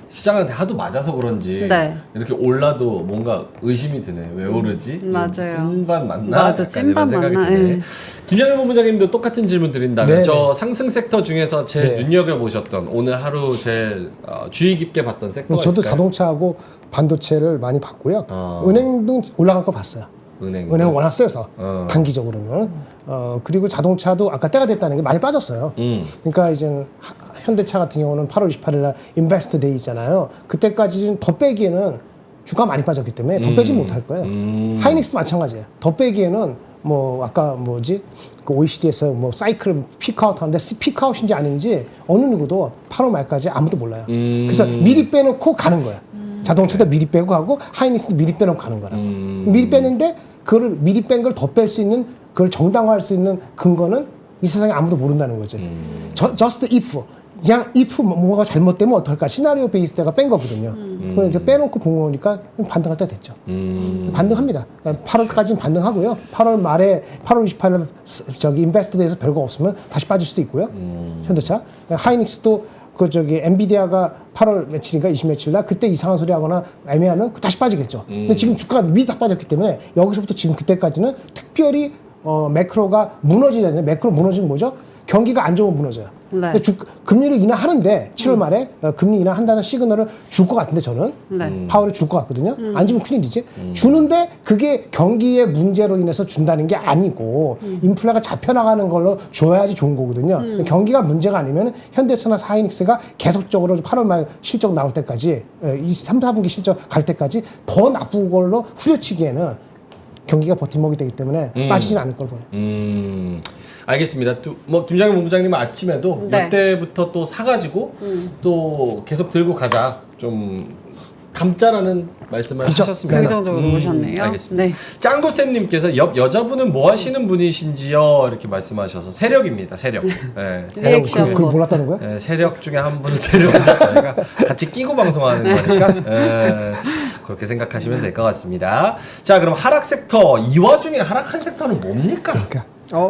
시장한테 하도 맞아서 그런지 네. 이렇게 올라도 뭔가 의심이 드네. 왜 오르지? 맞아요. 찐반 맞나? 맞아, 약간 찐반 이런 생각이 맞나? 드네. 예. 김영일 본부장님도 똑같은 질문 드린다면 네, 저 상승 섹터 중에서 제일 네. 눈여겨보셨던 오늘 하루 제일 주의 깊게 봤던 섹터가 저도 있을까요? 자동차하고 반도체를 많이 봤고요. 어. 은행도 올라갈 거 봤어요. 은행 워낙 세서 어. 단기적으로는. 그리고 자동차도 아까 때가 됐다는 게 많이 빠졌어요. 그러니까 이제 현대차 같은 경우는 8월 28일 날 인베스트 데이 있잖아요. 그때까지는 더 빼기에는 주가 많이 빠졌기 때문에 더 빼지 못할 거예요. 하이닉스도 마찬가지예요. 더 빼기에는 뭐 아까 뭐지 그 OECD에서 뭐 사이클 피크아웃 하는데 피크아웃인지 아닌지 어느 누구도 8월 말까지 아무도 몰라요. 그래서 미리 빼놓고 가는 거야. 자동차도 미리 빼고 가고 하이닉스도 미리 빼놓고 가는 거라. 미리 빼는데 그걸 미리 뺀 걸 더 뺄 수 있는 그걸 정당화할 수 있는 근거는 이 세상에 아무도 모른다는 거지. just if 그냥 if 뭐가 잘못되면 어떨까 시나리오 베이스대가 뺀 거거든요. 그걸 이제 빼놓고 본 거니까 반등할 때 됐죠. 반등합니다. 8월까지는 반등하고요. 8월 말에 8월 28일 저기 인베스트데이에서 별거 없으면 다시 빠질 수도 있고요. 현대차 하이닉스도 그 저기 엔비디아가 8월 며칠인가 20 며칠 날 그때 이상한 소리 하거나 애매하면 다시 빠지겠죠. 근데 지금 주가가 미리 다 빠졌기 때문에 여기서부터 지금 그때까지는 특별히 매크로가 무너지야 되는데 매크로 무너지는 뭐죠? 경기가 안 좋으면 무너져요. 네. 근데 금리를 인하하는데 7월 말에 금리 인하한다는 시그널을 줄 것 같은데 저는 네. 파월이 줄 것 같거든요. 안 주면 큰일이지. 주는데 그게 경기의 문제로 인해서 준다는 게 아니고 인플레가 잡혀나가는 걸로 줘야지 좋은 거거든요. 경기가 문제가 아니면 현대차나 하이닉스가 계속적으로 8월 말 실적 나올 때까지 이 3, 4분기 실적 갈 때까지 더 나쁜 걸로 후려치기에는 경기가 버팀목이 되기 때문에 빠지진 않을 걸 보여요. 알겠습니다. 또 뭐 김장현 본부장님은 아침에도 네. 이때부터 또 사가지고 또 계속 들고 가자 좀 담자라는 말씀을 그렇죠. 하셨습니다. 긍정적으로 보셨네요. 알겠습니다. 네. 짱구쌤님께서 옆 여자분은 뭐 하시는 분이신지요? 이렇게 말씀하셔서 세력입니다. 세력. 네, 세력. 리액션. 그걸 몰랐다는 거야? 네, 세력 중에 한 분을 데려와서 저희가 같이 끼고 방송하는 거니까 그렇게 생각하시면 될 것 같습니다. 자, 그럼 하락 sek터 이 와중에 하락한 섹터는 뭡니까? 그러니까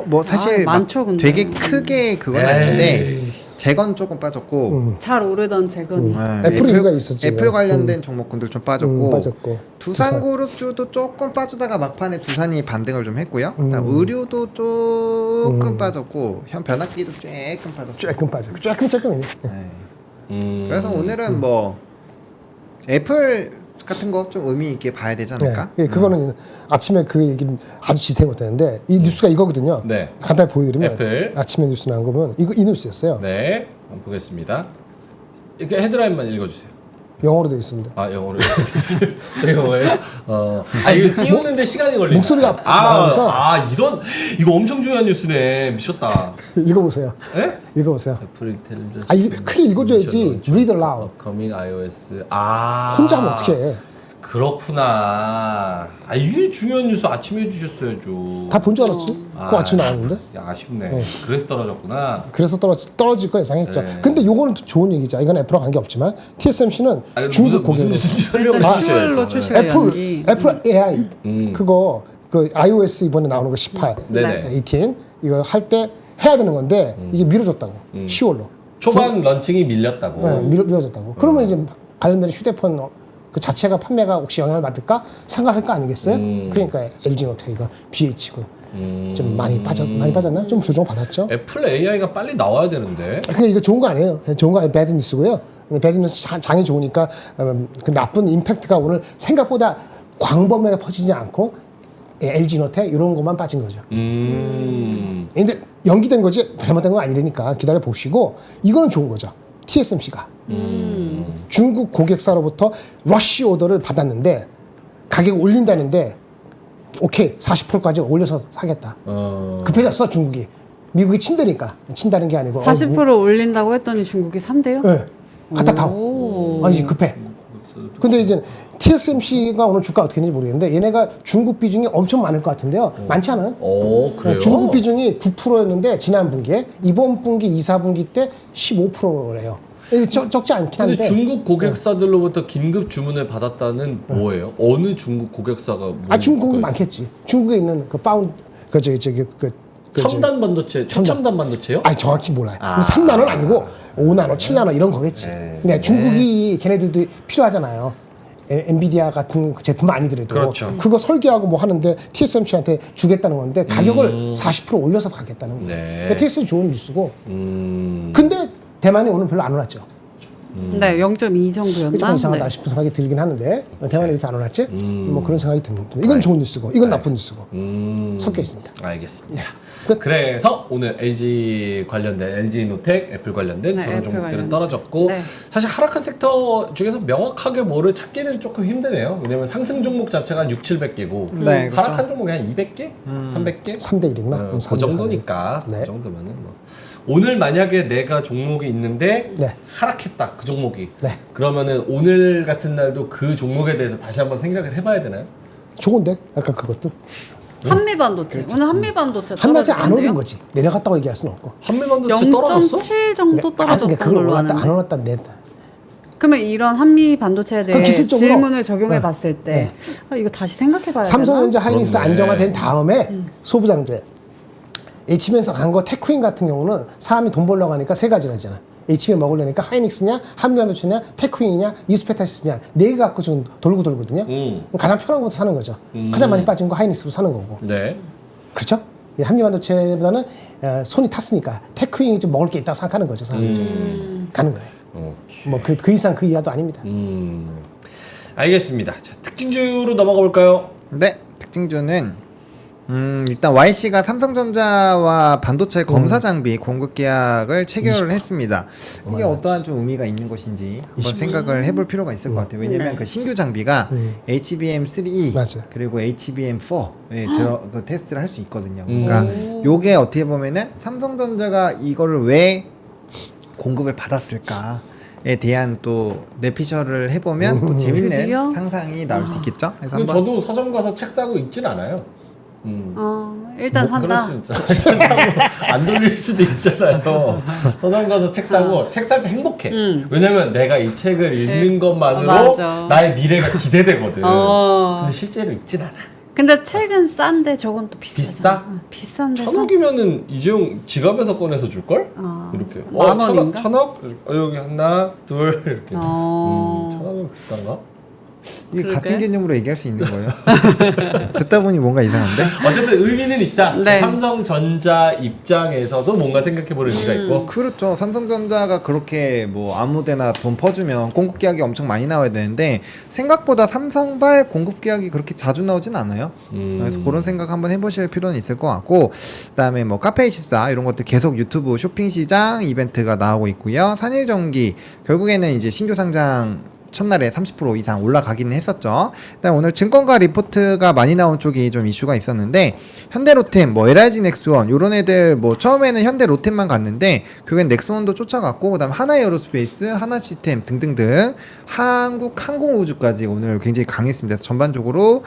뭐 사실 막 많죠, 근데. 되게 크게 그건 아닌데 재건 조금 빠졌고, 잘 오르던 재건이. 애플 이유가 있었지. 애플 관련된 종목군들 좀 빠졌고, 빠졌고. 두산그룹주도 조금 빠지다가 막판에 두산이 반등을 좀 했고요. 그다음 의류도 조금 빠졌고, 변압기도 조금 빠졌어요. 조금 빠졌고. 조금이네. 네. 그래서 오늘은 뭐 애플 같은 거 좀 의미 있게 봐야 되지 않을까? 네, 그거는 아침에 그 얘기는 아주 지세히 못했는데 이 뉴스가 이거거든요. 네. 간단히 보여드리면 애플. 아침에 뉴스 나온 거 보면 이 뉴스였어요. 네, 한번 보겠습니다. 이렇게 헤드라인만 읽어주세요. 영어로 돼 있습니다. 아 영어로 또 영어예요? 이거 띄우는데 시간이 걸리네. 목소리가 나오니까. 이거 엄청 중요한 뉴스네. 미쳤다. 읽어보세요. 에? 읽어보세요. 애플 인텔리전스. 크게 읽어줘야지. Read aloud. 커밍 iOS. 혼자 하면 어떻게 해? 그렇구나. 이게 중요한 뉴스 아침에 해주셨어야죠. 다 본 줄 알았지? 그거 아침에 나왔는데. 야, 아쉽네. 그래서 떨어졌구나. 그래서 떨어질 거 예상했죠. 네. 근데 요거는 좋은 얘기죠. 이건 애플과 관계없지만 TSMC는 중국 무슨 고객 뉴스인지 설명을 일단 해주셔야죠. 10월로 출시가 연기. 애플 AI 그거 그 iOS 이번에 나오는 거 18, 네네. 18 이거 할 때 해야 되는 건데 이게 미뤄졌다고 10월로. 초반 런칭이 밀렸다고. 네, 미뤄졌다고. 그러면 이제 관련된 휴대폰 그 자체가 판매가 혹시 영향을 받을까 생각할 거 아니겠어요? 그러니까 LG 노트가 BH고 좀 많이 빠졌나? 좀 조정 받았죠. 애플 AI가 빨리 나와야 되는데. 근데 이거 좋은 거 아니에요. 좋은 거 아니에요. 배드 뉴스고요. 배드 뉴스 장이 좋으니까 그 나쁜 임팩트가 오늘 생각보다 광범위하게 퍼지지 않고 LG 노트 이런 것만 빠진 거죠. 근데 연기된 거지 잘못된 건 아니라니까 기다려 보시고 이거는 좋은 거죠. TSMC가 중국 고객사로부터 러쉬 오더를 받았는데 가격 올린다는데 오케이 40%까지 올려서 사겠다. 급해졌어 중국이. 미국이 친다니까. 친다는 게 아니고 40% 올린다고 했더니 중국이 산대요? 네. 갖다 타오. 아니 급해. 근데 이제 TSMC가 오늘 주가 어떻게 되는지 모르겠는데 얘네가 중국 비중이 엄청 많을 것 같은데요. 많지 않아요? 그래요? 중국 비중이 9%였는데 지난 분기에 이번 분기 2, 4분기 때 15%래요. 적지 않긴 한데. 근데 중국 고객사들로부터 긴급 주문을 받았다는 뭐예요? 어느 중국 고객사가? 중국은 많겠지. 중국에 있는 그 첨단 반도체, 최첨단 반도체요? 정확히 몰라요. 3나노는 아니고 5나노, 7나노 이런 거겠지. 근데 중국이 걔네들도 필요하잖아요. 엔비디아 같은 제품 아니더라도 그렇죠. 그거 설계하고 뭐 하는데 TSMC한테 주겠다는 건데 가격을 40% 올려서 가겠다는 거예요. 네. 그러니까 TSMC 좋은 뉴스고. 근데 대만이 오늘 별로 안 올랐죠. 네, 0.2 조금 정도였나? 이상하다 네. 싶은 생각이 들긴 하는데 대만이 이렇게 안 올랐지? 뭐 그런 생각이 듭니다. 이건 좋은 뉴스고 이건 나쁜 뉴스고 섞여 있습니다. 알겠습니다. 끝. 그래서 오늘 LG 관련된 LG 노텍, 애플 관련된 네, 그런 애플 종목들은 관련된. 떨어졌고 네. 사실 하락한 섹터 중에서 명확하게 뭐를 찾기는 조금 힘드네요. 왜냐면 상승 종목 자체가 6, 700개고 네, 그렇죠. 하락한 종목이 한 200개, 300개. 3대 1이구나. 그 정도니까 네. 그 정도면은 뭐. 오늘 만약에 내가 종목이 있는데 네. 하락했다 그 종목이 네. 그러면은 오늘 같은 날도 그 종목에 대해서 다시 한번 생각을 해봐야 되나요? 좋은데 약간 그것도 한미 반도체. 오늘 한미 반도체 한 달째 안 오른 떨어지는데요? 거지. 내려갔다고 얘기할 수는 없고. 한미반도체 떨어졌어? 0.7 정도 떨어졌던 그걸 걸로 올랐다 안 아는데. 올랐다 냈다. 그러면 이런 한미 반도체에 대해 기술적으로- 질문을 적용해 네. 봤을 때 이거 다시 생각해 봐야 삼성전자 되나? 하이닉스 그렇네. 안정화된 다음에 소부장제 HBM에서 간 거 테크인 같은 경우는 사람이 돈 벌려고 하니까 세 가지나 있잖아. HBM 먹으려니까 하이닉스냐 한미반도체냐 테크인이냐 이스페타시스냐 네 개 갖고 좀 돌고 돌거든요. 가장 편한 것도 사는 거죠. 가장 많이 빠진 거 하이닉스로 사는 거고. 네. 그렇죠? 이 한미반도체보다는 손이 탔으니까 테크인이 좀 먹을 게 있다고 생각하는 거죠. 사람들이. 가는 거예요. 뭐 그 이상 그 이하도 아닙니다. 알겠습니다. 자, 특징주로 넘어가 볼까요? 네, 특징주는 일단 YC가 삼성전자와 반도체 검사 장비 공급 계약을 체결을 했습니다. 이게 어떠한 좀 의미가 있는 것인지 한번 생각을 해볼 필요가 있을 것 같아요. 왜냐면 네. 그 신규 장비가 HBM3 맞아요. 그리고 HBM4에 그 테스트를 할 수 있거든요. 그러니까 요게 어떻게 보면은 삼성전자가 이거를 왜 공급을 받았을까에 대한 또 뇌피셜을 해보면 또 재밌는 드디어? 상상이 나올 수 있겠죠. 그래서 근데 한번 저도 서점 가서 책 사고 있진 않아요. 일단 뭐 산다. 그럴 수 있잖아요. 안 돌릴 수도 있잖아요. 서점 가서 책 사고 책 살 때 행복해. 왜냐면 내가 이 책을 읽는 것만으로 맞아. 나의 미래가 기대되거든. 어. 근데 실제로 읽진 않아. 근데 책은 싼데 저건 또 비싸. 비싸? 비싼데. 1,000억이면은 이재용 지갑에서 꺼내서 줄 걸? 이렇게. 만 원인가? 1,000억? 여기 하나, 둘 이렇게. 어. 1,000억은 비싼가? 이게 그러게. 같은 개념으로 얘기할 수 있는 거예요. 듣다 보니 뭔가 이상한데? 어쨌든 의미는 있다. 네. 삼성전자 입장에서도 뭔가 생각해볼 의미가 있고. 그렇죠. 삼성전자가 그렇게 뭐 아무데나 돈 퍼주면 공급 계약이 엄청 많이 나와야 되는데 생각보다 삼성발 공급 계약이 그렇게 자주 나오진 않아요. 그래서 그런 생각 한번 해보실 필요는 있을 것 같고, 그다음에 뭐 카페24 이런 것들 계속 유튜브 쇼핑 시장 이벤트가 나오고 있고요. 산일전기 결국에는 이제 신규 상장 첫날에 30% 이상 올라가기는 했었죠. 일단 오늘 증권가 리포트가 많이 나온 쪽이 좀 이슈가 있었는데 현대로템, 뭐 LIG 넥스원 요런 애들 뭐 처음에는 현대로템만 갔는데 결국엔 넥스원도 쫓아갔고 그다음 하나에어로스페이스, 하나시스템 등등등 한국항공우주까지 오늘 굉장히 강했습니다. 전반적으로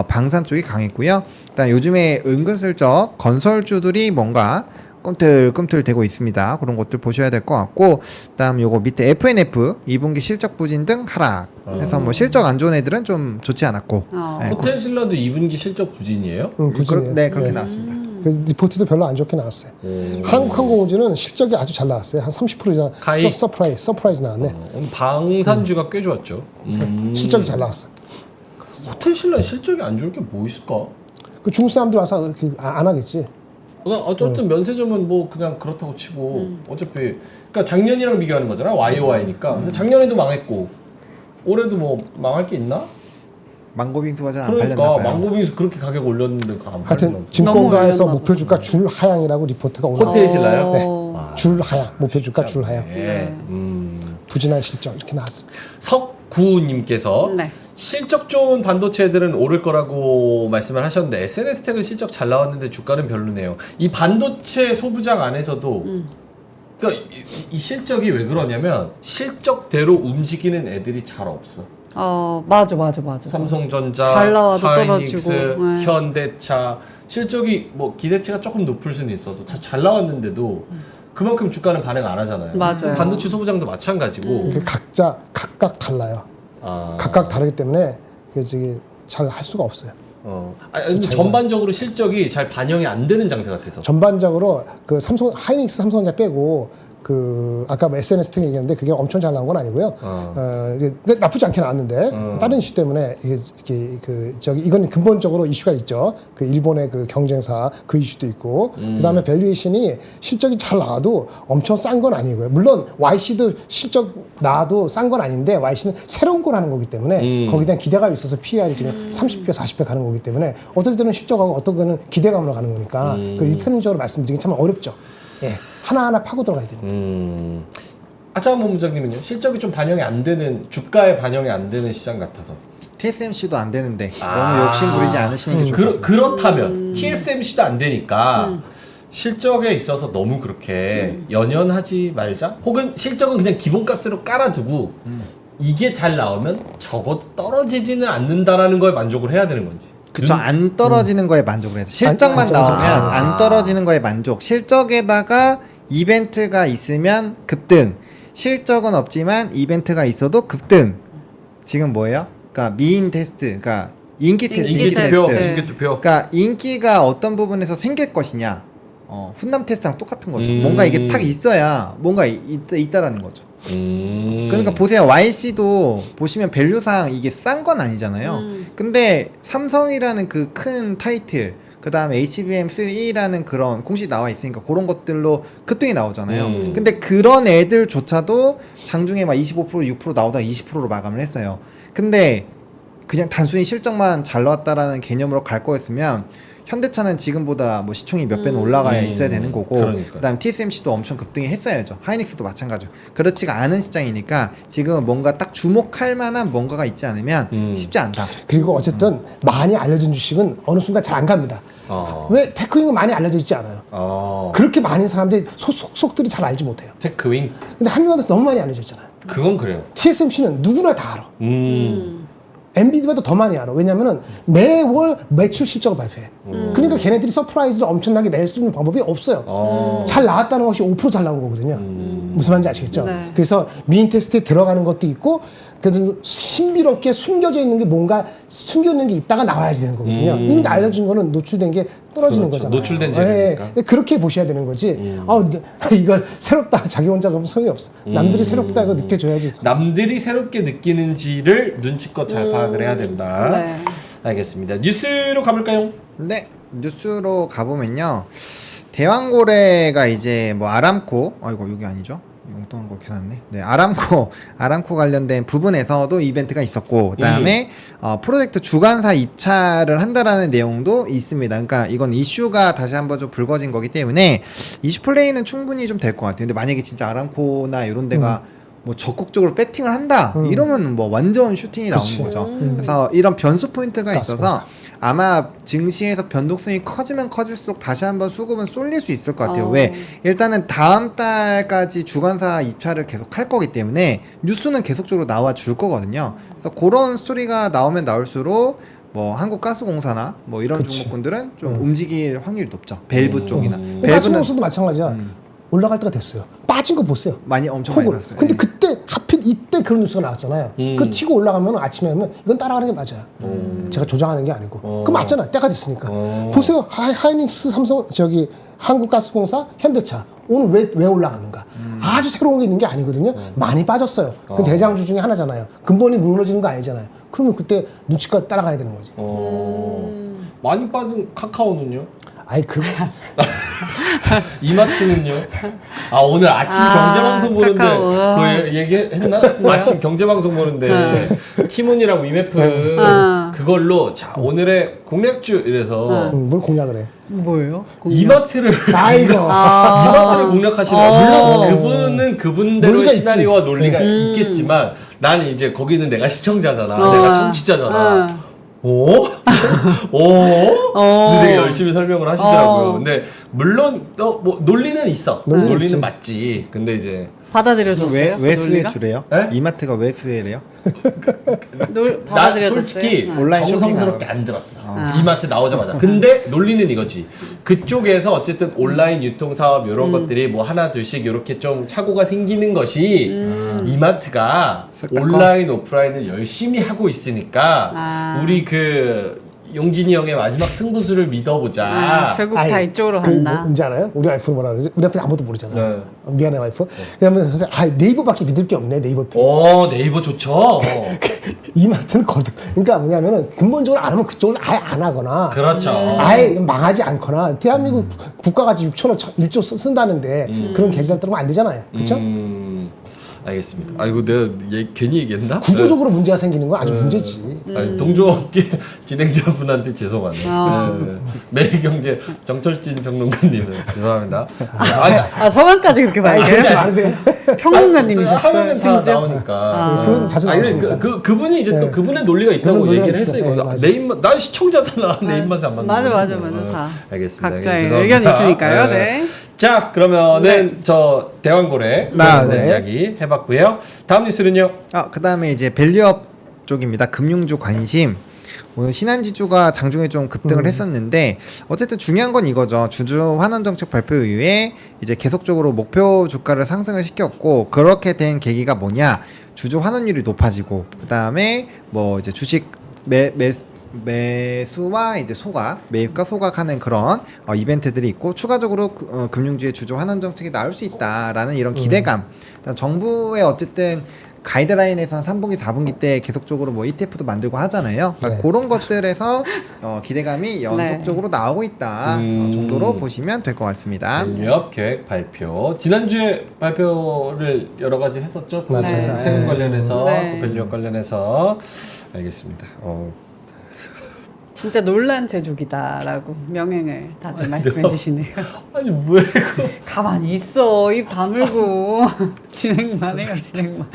방산 쪽이 강했고요. 일단 요즘에 은근슬쩍 건설주들이 뭔가 꿈틀꿈틀 대고 있습니다. 그런 것들 보셔야 될 것 같고, 그다음 요거 밑에 FNF 2분기 실적 부진 등 하락. 그래서 뭐 실적 안 좋은 애들은 좀 좋지 않았고. 네, 호텔신라도 2분기 실적 부진이에요? 부진이에요. 네, 그렇게 나왔습니다. 그 리포트도 별로 안 좋게 나왔어요. 한국항공우주는 실적이 아주 잘 나왔어요. 한 30% 이상 가히- 서프라이즈 나왔네. 방산주가 꽤 좋았죠. 실적이 잘 나왔어. 호텔신라 실적이 안 좋을 게 뭐 있을까? 그 중국 사람들 와서 그렇게 안 하겠지. 그러니까 어쨌든 면세점은 뭐 그냥 그렇다고 치고 어차피 그러니까 작년이랑 비교하는 거잖아. YOY니까. 근데 작년에도 망했고 올해도 뭐 망할 게 있나? 망고빙수가 잘 안 그러니까 팔렸나 봐요. 망고빙수 그렇게 가격 올렸는데 안 팔리나? 하여튼 증권가에서 올렸나 목표 주가 줄 하향이라고 리포트가 올라왔어요. 호텔신라요? 네. 줄 하향, 목표 주가 줄 하향. 네. 부진한 실적 이렇게 나왔어요. 석구님께서 네. 실적 좋은 반도체들은 오를 거라고 말씀을 하셨는데 SNS텍은 실적 잘 나왔는데 주가는 별로네요. 이 반도체 소부장 안에서도 그러니까 이 실적이 왜 그러냐면 실적대로 움직이는 애들이 잘 없어. 맞아. 삼성전자, 잘 나와도 하이닉스, 떨어지고, 네. 현대차 실적이 뭐 기대치가 조금 높을 수는 있어도 잘 나왔는데도 그만큼 주가는 반응 안 하잖아요. 맞아요. 반도체 소부장도 마찬가지고. 이게 각각 달라요. 아. 각각 다르기 때문에 잘 할 수가 없어요. 근데 전반적으로 실적이 잘 반영이 안 되는 장세 같아서. 전반적으로 그 하이닉스 삼성전자 빼고 그 아까 뭐 SNS 텍 얘기했는데 그게 엄청 잘 나온 건 아니고요. 이제 나쁘지 않게 나왔는데 다른 이슈 때문에 이게 이건 근본적으로 이슈가 있죠. 그 일본의 그 경쟁사 그 이슈도 있고 그다음에 밸류에이션이 실적이 잘 나와도 엄청 싼 건 아니고요. 물론 YC도 실적 나와도 싼 건 아닌데 YC는 새로운 걸 하는 거기 때문에 거기에 대한 기대감이 있어서 PER이 지금 30배, 40배 가는 거기 때문에 어떨 때는 실적하고 어떤 거는 기대감으로 가는 거니까 그 일편적으로 말씀드리기 참 어렵죠. 예, 하나하나 파고 들어가야 됩니다. 아차원 본부장님은요? 실적이 좀 반영이 안 되는 주가에 반영이 안 되는 시장 같아서. TSMC도 안 되는데 너무 욕심 부리지 않으시는 게 좋을 것 같아요. 그렇다면 TSMC도 안 되니까 실적에 있어서 너무 그렇게 연연하지 말자. 혹은 실적은 그냥 기본값으로 깔아두고 이게 잘 나오면 적어도 떨어지지는 않는다라는 거에 만족을 해야 되는 건지. 그쵸, 안 떨어지는 거에 만족을 해야죠. 실적만 나오면 안 떨어지는 거에 만족. 실적에다가 이벤트가 있으면 급등. 실적은 없지만 이벤트가 있어도 급등. 지금 뭐예요? 그러니까 미인 테스트, 그러니까 인기 테스트. 인기투표. 네. 인기투표. 그러니까 인기가 어떤 부분에서 생길 것이냐. 훈남 테스트랑 똑같은 거죠. 뭔가 이게 탁 있어야 뭔가 있다라는 거죠. 그러니까 보세요. YC도 보시면 밸류상 이게 싼 건 아니잖아요. 근데 삼성이라는 그 큰 타이틀, 그 다음에 HBM3라는 그런 공식 나와 있으니까 그런 것들로 급등이 나오잖아요. 근데 그런 애들조차도 장중에 막 25%, 6% 나오다가 20%로 마감을 했어요. 근데 그냥 단순히 실적만 잘 나왔다라는 개념으로 갈 거였으면 현대차는 지금보다 뭐 시총이 몇 배는 올라가야 있어야 되는 거고, 그러니까요. 그다음 TSMC도 엄청 급등이 했어야죠. 하이닉스도 마찬가지로. 그렇지가 않은 시장이니까 지금 뭔가 딱 주목할 만한 뭔가가 있지 않으면 쉽지 않다. 그리고 어쨌든 많이 알려진 주식은 어느 순간 잘 안 갑니다. 왜 테크윙은 많이 알려져 있지 않아요. 그렇게 많은 사람들이 속속들이 잘 알지 못해요. 테크윙. 근데 한국한테 너무 많이 알려져 있잖아요. 그건 그래요. TSMC는 누구나 다 알아. 엔비디아도 더 많이 알아. 왜냐면은 매월 매출 실적을 발표해. 그러니까 걔네들이 서프라이즈를 엄청나게 낼 수 있는 방법이 없어요. 잘 나왔다는 것이 5% 잘 나온 거거든요. 무슨 말인지 아시겠죠? 네. 그래서 미인 테스트에 들어가는 것도 있고, 그래도 신비롭게 숨겨져 있는 게 뭔가 숨겨있는 게 있다가 나와야지 되는 거거든요. 이미 알려진 거는 노출된 게 떨어지는 그렇죠. 거잖아요. 노출된 재료니까. 예, 그렇게 보셔야 되는 거지. 이걸 새롭다 자기 혼자 그러면 소용이 없어. 남들이 새롭다 이거 느껴줘야지. 남들이 새롭게 느끼는지를 눈치껏 잘 파악을 해야 된다. 네. 알겠습니다. 뉴스로 가볼까요? 네, 뉴스로 가보면요. 대왕고래가 이제 뭐 아람코, 이거 여기 아니죠? 엉뚱한 거 켜놨네. 네, 아람코 관련된 부분에서도 이벤트가 있었고, 그 다음에 프로젝트 주관사 입찰을 한다라는 내용도 있습니다. 그러니까 이건 이슈가 다시 한번 좀 불거진 거기 때문에 이슈 플레이는 충분히 좀 될 것 같아요. 근데 만약에 진짜 아람코나 이런 데가 뭐 적극적으로 배팅을 한다 이러면 뭐 완전 슈팅이 그치. 나오는 거죠. 그래서 이런 변수 포인트가 있어서 아마 증시에서 변동성이 커지면 커질수록 다시 한번 수급은 쏠릴 수 있을 것 같아요. 왜? 일단은 다음 달까지 주관사 입찰을 계속 할 거기 때문에 뉴스는 계속적으로 나와 줄 거거든요. 그래서 그런 스토리가 나오면 나올수록 뭐 한국가스공사나 뭐 이런 그치. 종목군들은 좀 움직일 확률이 높죠. 밸브 쪽이나. 가스공사도 마찬가지야. 올라갈 때가 됐어요. 빠진 거 보세요. 많이 엄청 많이 폭을. 봤어요. 근데 예. 그때 하필 이때 그런 뉴스가 나왔잖아요. 그 치고 올라가면 아침에 하면 이건 따라가는 게 맞아요. 제가 조장하는 게 아니고. 그 맞잖아. 때가 됐으니까. 보세요. 하이닉스, 삼성, 저기 한국가스공사, 현대차. 오늘 왜 올라갔는가? 아주 새로운 게 있는 게 아니거든요. 많이 빠졌어요. 그 대장주 중에 하나잖아요. 근본이 무너지는 거 아니잖아요. 그러면 그때 눈치껏 따라가야 되는 거지. 많이 빠진 카카오는요? 아이 그 이마트는요? 아 오늘 아침 경제방송 보는데 카카오. 그거 얘기했나? 아침 경제방송 보는데 티몬이랑 위메프 그걸로 자 오늘의 공략주 이래서 뭘 공략을 해? 뭐예요? 이마트를 아이고. 이마트를 공략하시는 물론 그분은 그분대로 논리가 있지. 시나리오와 논리가 있겠지만 나는 이제 거기는 내가 시청자잖아 내가 청취자잖아 오? 근데 되게 열심히 설명을 하시더라고요. 근데 물론 뭐 논리는 있어. 논리는 논리는 있지. 맞지. 근데 이제 받아들여줬어요? 왜 수혜 논리가? 주래요? 에? 이마트가 왜 수혜래요? 나 받아들여줬어요? 솔직히 온라인 정성스럽게 안 들었어. 이마트 나오자마자. 근데 논리는 이거지. 그쪽에서 어쨌든 온라인 유통 사업 이런 것들이 뭐 하나 둘씩 이렇게 좀 착오가 생기는 것이 이마트가 쓱 닦아? 온라인 오프라인을 열심히 하고 있으니까 우리 그 용진이 형의 마지막 승부수를 믿어보자. 결국 다 이쪽으로 그 간다. 뭔지 알아요? 우리 와이프는 뭐라 그러지? 우리 와이프는 아무도 모르잖아. 네. 미안해 와이프. 그러면 네이버밖에 믿을 게 없네 네이버. 네이버 좋죠. 이마트는 거듭. 그러니까 뭐냐면은 근본적으로 안 하면 그쪽을 아예 안 하거나. 그렇죠. 아예 망하지 않거나 대한민국 국가가 6천억 1조 쓴다는데 그런 계좌를 들어가면 안 되잖아요. 그렇죠? 알겠습니다. 아이고 내가 괜히 얘기했나? 구조적으로 문제가 생기는 건 아주 문제지. 아니, 동종업계 진행자분한테 죄송하네. 네. 매일경제 정철진 평론가님 죄송합니다. 성함까지 그렇게 그렇게 말해요? 말해도 돼. 평론가님이셨어요, 하면은 다 심지어? 나오니까. 그건 자주 아니, 나오시니까. 그분이 이제 또 네. 그분의 논리가 있다고 그런 논리가 얘기를 있어. 했어요. 네, 이거. 맞아. 내 입맛, 난 시청자잖아. 내 입맛에 안 맞는 맞아, 거. 맞아, 맞아. 다. 알겠습니다. 각자의 죄송합니다. 의견이 있으니까요. 네. 자, 그러면은 저 대왕고래 네. 이야기 해봤고요. 다음 뉴스는요. 그 다음에 이제 밸류업 쪽입니다. 금융주 관심. 오늘 신한지주가 장중에 좀 급등을 했었는데 어쨌든 중요한 건 이거죠. 주주 환원 정책 발표 이후에 이제 계속적으로 목표 주가를 상승을 시켰고 그렇게 된 계기가 뭐냐? 주주 환원율이 높아지고 그 다음에 뭐 이제 주식 매수와 이제 소각, 매입과 소각하는 그런 이벤트들이 있고 추가적으로 금융주의 주주 환원 정책이 나올 수 있다라는 이런 기대감. 정부의 어쨌든 가이드라인에선 3분기, 4분기 때 계속적으로 뭐 ETF도 만들고 하잖아요. 그러니까 네. 그런 것들에서 기대감이 연속적으로 나오고 있다 정도로 보시면 될 것 같습니다. 밸류업 계획 발표. 지난주에 발표를 여러 가지 했었죠. 맞아요. 세금 네. 관련해서 네. 또 밸류업 관련해서 알겠습니다. 진짜 논란 제조기다라고 명행을 다들 말씀해 주시네요. 아니 왜 이거? 가만히 있어. 입 다물고. 진행만 해요, 진행만.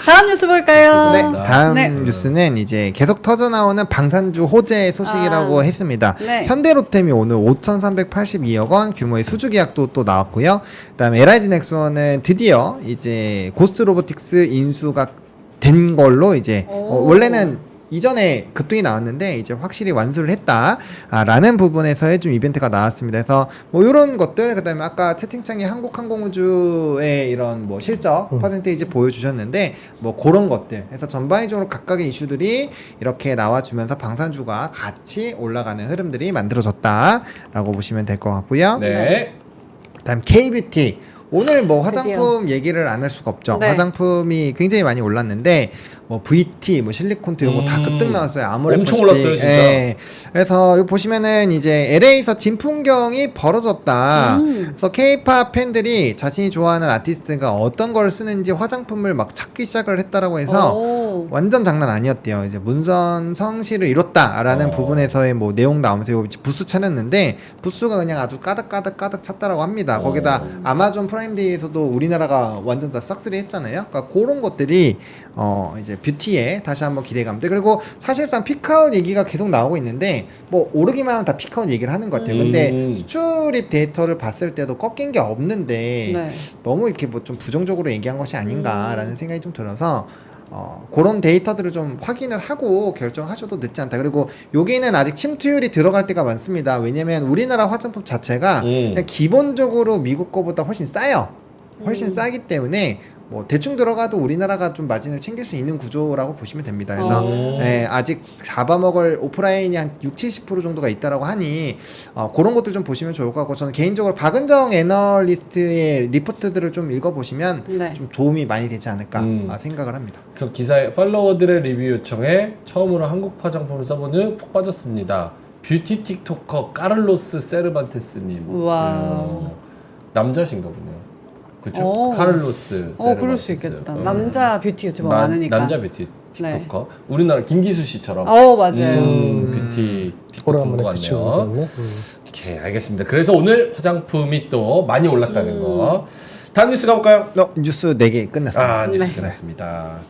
다음 뉴스 볼까요? 네, 다음 네. 뉴스는 이제 계속 터져 나오는 방산주 호재 소식이라고 했습니다. 네. 현대로템이 오늘 5,382억 원 규모의 수주 계약도 또 나왔고요. 그다음에 LIG 넥스원은 드디어 이제 고스트 로보틱스 인수가 된 걸로 이제 원래는 이전에 급등이 나왔는데 이제 확실히 완수를 했다라는 부분에서의 좀 이벤트가 나왔습니다. 그래서 뭐 이런 것들 그다음에 아까 채팅창에 한국항공우주의 이런 뭐 실적 퍼센테이지 보여주셨는데 뭐 그런 것들 해서 전반적으로 각각의 이슈들이 이렇게 나와주면서 방산주가 같이 올라가는 흐름들이 만들어졌다라고 보시면 될 것 같고요. 네. 그다음 K뷰티 오늘 뭐 화장품 얘기를 안 할 수가 없죠. 네. 화장품이 굉장히 많이 올랐는데 뭐 VT, 뭐 실리콘트 이런 거 다 급등 나왔어요. 아무래도 엄청 올랐어요, 진짜. 예. 그래서 여기 보시면은 이제 LA에서 진풍경이 벌어졌다. 그래서 K-팝 팬들이 자신이 좋아하는 아티스트가 어떤 걸 쓰는지 화장품을 막 찾기 시작을 했다라고 해서 와우. 완전 장난 아니었대요. 이제 문선 성실을 이뤘다라는 부분에서의 뭐 내용 나오면서 이거 부스 차렸는데 부스가 그냥 아주 가득 찼다라고 합니다. 거기다 아마존 프라임데이에서도 우리나라가 완전 다 싹쓸이 했잖아요. 그러니까 그런 것들이 이제 뷰티에 다시 한번 기대감들. 그리고 사실상 피크아웃 얘기가 계속 나오고 있는데 뭐 오르기만 하면 다 피크아웃 얘기를 하는 것 같아요. 근데 수출입 데이터를 봤을 때도 꺾인 게 없는데 네. 너무 이렇게 뭐 좀 부정적으로 얘기한 것이 아닌가라는 생각이 좀 들어서 그런 데이터들을 좀 확인을 하고 결정하셔도 늦지 않다. 그리고 여기는 아직 침투율이 들어갈 때가 많습니다. 왜냐면 우리나라 화장품 자체가 그냥 기본적으로 미국 거보다 훨씬 싸요. 훨씬 싸기 때문에 뭐 대충 들어가도 우리나라가 좀 마진을 챙길 수 있는 구조라고 보시면 됩니다. 그래서 예, 아직 잡아먹을 오프라인이 한 60-70% 정도가 있다라고 하니 그런 것들 좀 보시면 좋을 것 같고, 저는 개인적으로 박은정 애널리스트의 리포트들을 좀 읽어보시면 네. 좀 도움이 많이 되지 않을까 생각을 합니다. 그 기사에 팔로워들의 리뷰 요청에 처음으로 한국 화장품을 써본 후 푹 빠졌습니다. 뷰티 틱토커 까를로스 세르반테스님. 와우. 남자신가 보네요. 그쵸? 오. 카를로스 세르반테스. 그럴 수 있겠다. 남자 뷰티 유튜버 많으니까. 남자 뷰티 틱토커. 우리나라 김기수 씨처럼. 맞아요. 뷰티 틱토커인 것 오래간만에 그 같네요. 친구가 있네. 오케이, 알겠습니다. 그래서 오늘 화장품이 또 많이 올랐다는 거. 다음 뉴스 가볼까요? 뉴스 4개 끝났습니다. 뉴스 네. 끝났습니다.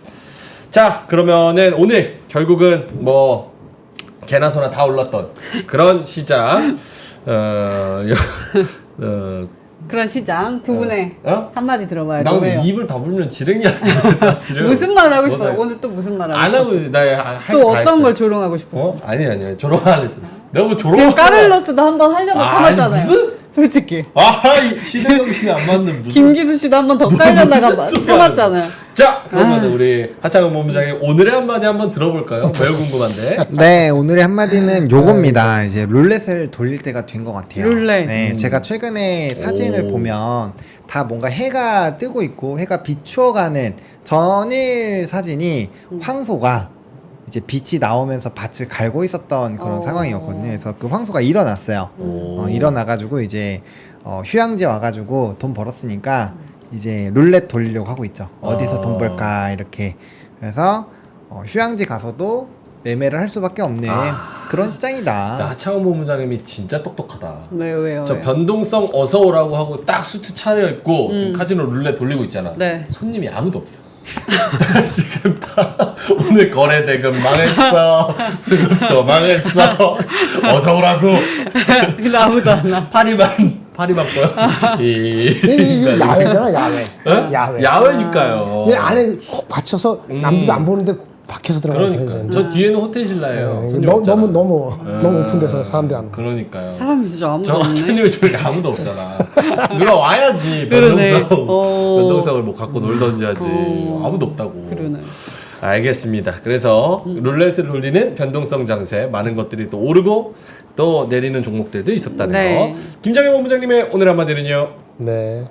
자, 그러면은 오늘 결국은 뭐 개나 소나 다 올랐던 그런 시장. 그런 시장 두 분의 한마디 들어봐야죠. 나 오늘 왜요? 입을 다물면 지렁이 아니야. 무슨 말 하고 싶어요? 오늘 또 무슨 말 하고 안 싶어요? 하고 나할다 또 어떤 걸 조롱하고 싶어요? 아니 조롱하려. 내가 뭐 조롱? 지금 까를로스도 한번 하려고 참았잖아요. 무슨? 솔직히. 이 시대정신이 안 맞는 무슨? 김기수 씨도 한번 더 깔려다가 참았잖아요. 자, 그러면 우리 하창은 본부장님 오늘의 한마디 한번 들어볼까요? 매우 궁금한데. 네, 오늘의 한마디는 요겁니다. 이제 룰렛을 돌릴 때가 된 것 같아요. 룰렛. 네, 제가 최근에 사진을 보면 다 뭔가 해가 뜨고 있고 해가 비추어가는 전일 사진이 황소가 이제 빛이 나오면서 밭을 갈고 있었던 그런 상황이었거든요. 그래서 그 황소가 일어났어요. 일어나가지고 이제 휴양지 와가지고 돈 벌었으니까 이제 룰렛 돌리려고 하고 있죠. 어디서 돈 벌까 이렇게. 그래서 휴양지 가서도 매매를 할 수밖에 없는 그런 시장이다. 하창원 본부장님이 진짜 똑똑하다. 네, 왜요? 저 변동성 어서 오라고 하고 딱 수트 차려입고 지금 카지노 룰렛 돌리고 있잖아. 네. 손님이 아무도 없어. 지금 다 오늘 거래 대금 망했어. 수급도 망했어. 어서 오라고. 근데 아무도 안 와. 파리만 보여. 이게 야외잖아, 야외. 야외. 야외니까요. 이 안에 콕 받쳐서 남들도 안 보는데 박혀서 들어가서 그러니까 저 뒤에는 호텔 신라예요. 손님 너무 없잖아. 너무 오픈돼서 사람들이 안. 그러니까요. 사람이 진짜 아무도 저 없네. 선생님이 저기 아무도 없잖아. 누가 와야지 그러네. 변동성 어. 변동성을 뭐 갖고 놀던지 하지. 아무도 없다고. 그러네. 알겠습니다. 그래서 룰렛을 돌리는 변동성 장세 많은 것들이 또 오르고 또 내리는 종목들도 있었다는 네. 거. 김정일 본부장님의 오늘 한마디는요. 네.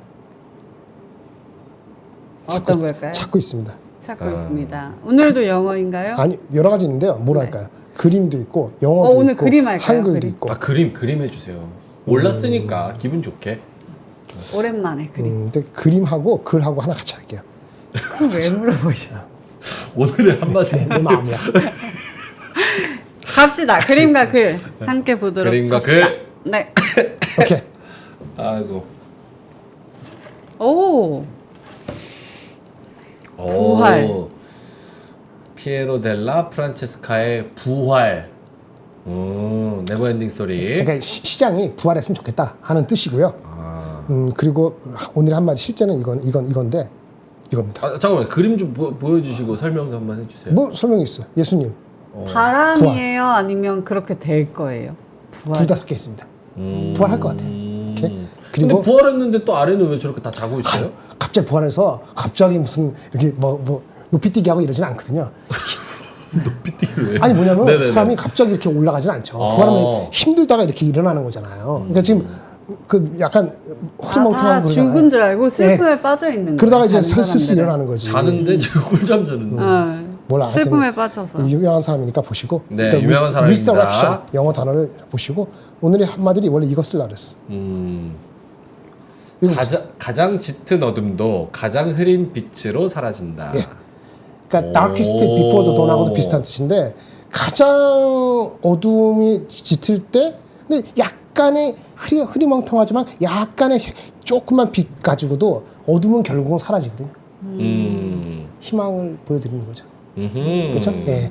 어떤 걸까요? 찾고 있습니다. 찾고 있습니다. 오늘도 영어인가요? 아니 여러 가지 있는데요. 뭘 할까요? 그림도 있고 영어도 오늘 있고 그림 할까요? 한글도 그림? 있고. 그림 해주세요. 올랐으니까 기분 좋게. 오랜만에 그림. 근데 그림하고 글하고 하나 같이 할게요. 왜 물어보셔? 오늘의 한마디. 내 마음이야. 갑시다. 그림과 글 함께 보도록 그림과 합시다. 글. 네. 오케이. 아이고. 오. 부활. 오. 피에로 델라 프란체스카의 부활. 네버엔딩 스토리. 그러니까 시장이 부활했으면 좋겠다 하는 뜻이고요. 아. 그리고 오늘 한마디 실제는 이건데 이겁니다. 잠깐만 그림 좀 보여주시고 설명 한번 해주세요. 뭐 설명이 있어? 예수님 바람이에요? 아니면 그렇게 될 거예요? 부활. 둘 다 섞여 있습니다. 부활할 것 같아요. 오케이? 근데 그리고 부활했는데 또 아래는 왜 저렇게 다 자고 있어요? 갑자기 부활해서 갑자기 무슨 이렇게 뭐 높이뛰기 하고 이러진 않거든요. 높이뛰기를 왜? 아니 뭐냐면 네네네. 사람이 갑자기 이렇게 올라가진 않죠. 아. 부활하면 힘들다가 이렇게 일어나는 거잖아요. 그러니까 지금 그 약간 다 허지멍텅한 거잖아요. 죽은 줄 알고 슬픔에 빠져 있는 거예요. 그러다가 이제 다른 슬슬 사람들은. 일어나는 거지. 자는데 지금 꿀잠 자는데. 몰라. 슬픔에 하여튼 빠져서. 유명한 사람이니까 보시고. 네, 일단 유명한 사람입니다. 리서렉션 영어 단어를 보시고 오늘의 한마디를 원래 이거 쓰려고 그랬어. 가장 짙은 어둠도 가장 흐린 빛으로 사라진다. 예. 그러니까 darkest before the dawn하고도 비슷한 뜻인데 가장 어둠이 짙을 때 근데 약간의 흐리멍텅하지만 약간의 조금만 빛 가지고도 어둠은 결국은 사라지거든요. 희망을 보여드리는 거죠. 그렇죠? 네.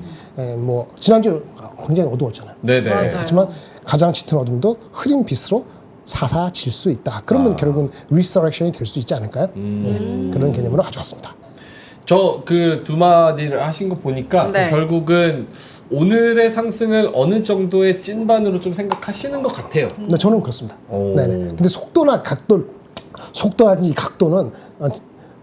뭐 지난주 굉장히 어두웠잖아요. 네네. 맞아요. 하지만 가장 짙은 어둠도 흐린 빛으로 사사질 수 있다. 그러면 결국은 리서렉션이 될 수 있지 않을까요? 네. 그런 개념으로 가져왔습니다. 저 그 두 마디를 하신 거 보니까 네. 결국은 오늘의 상승을 어느 정도의 찐반으로 좀 생각하시는 것 같아요. 네, 저는 그렇습니다. 오. 네네. 근데 속도라든지 각도는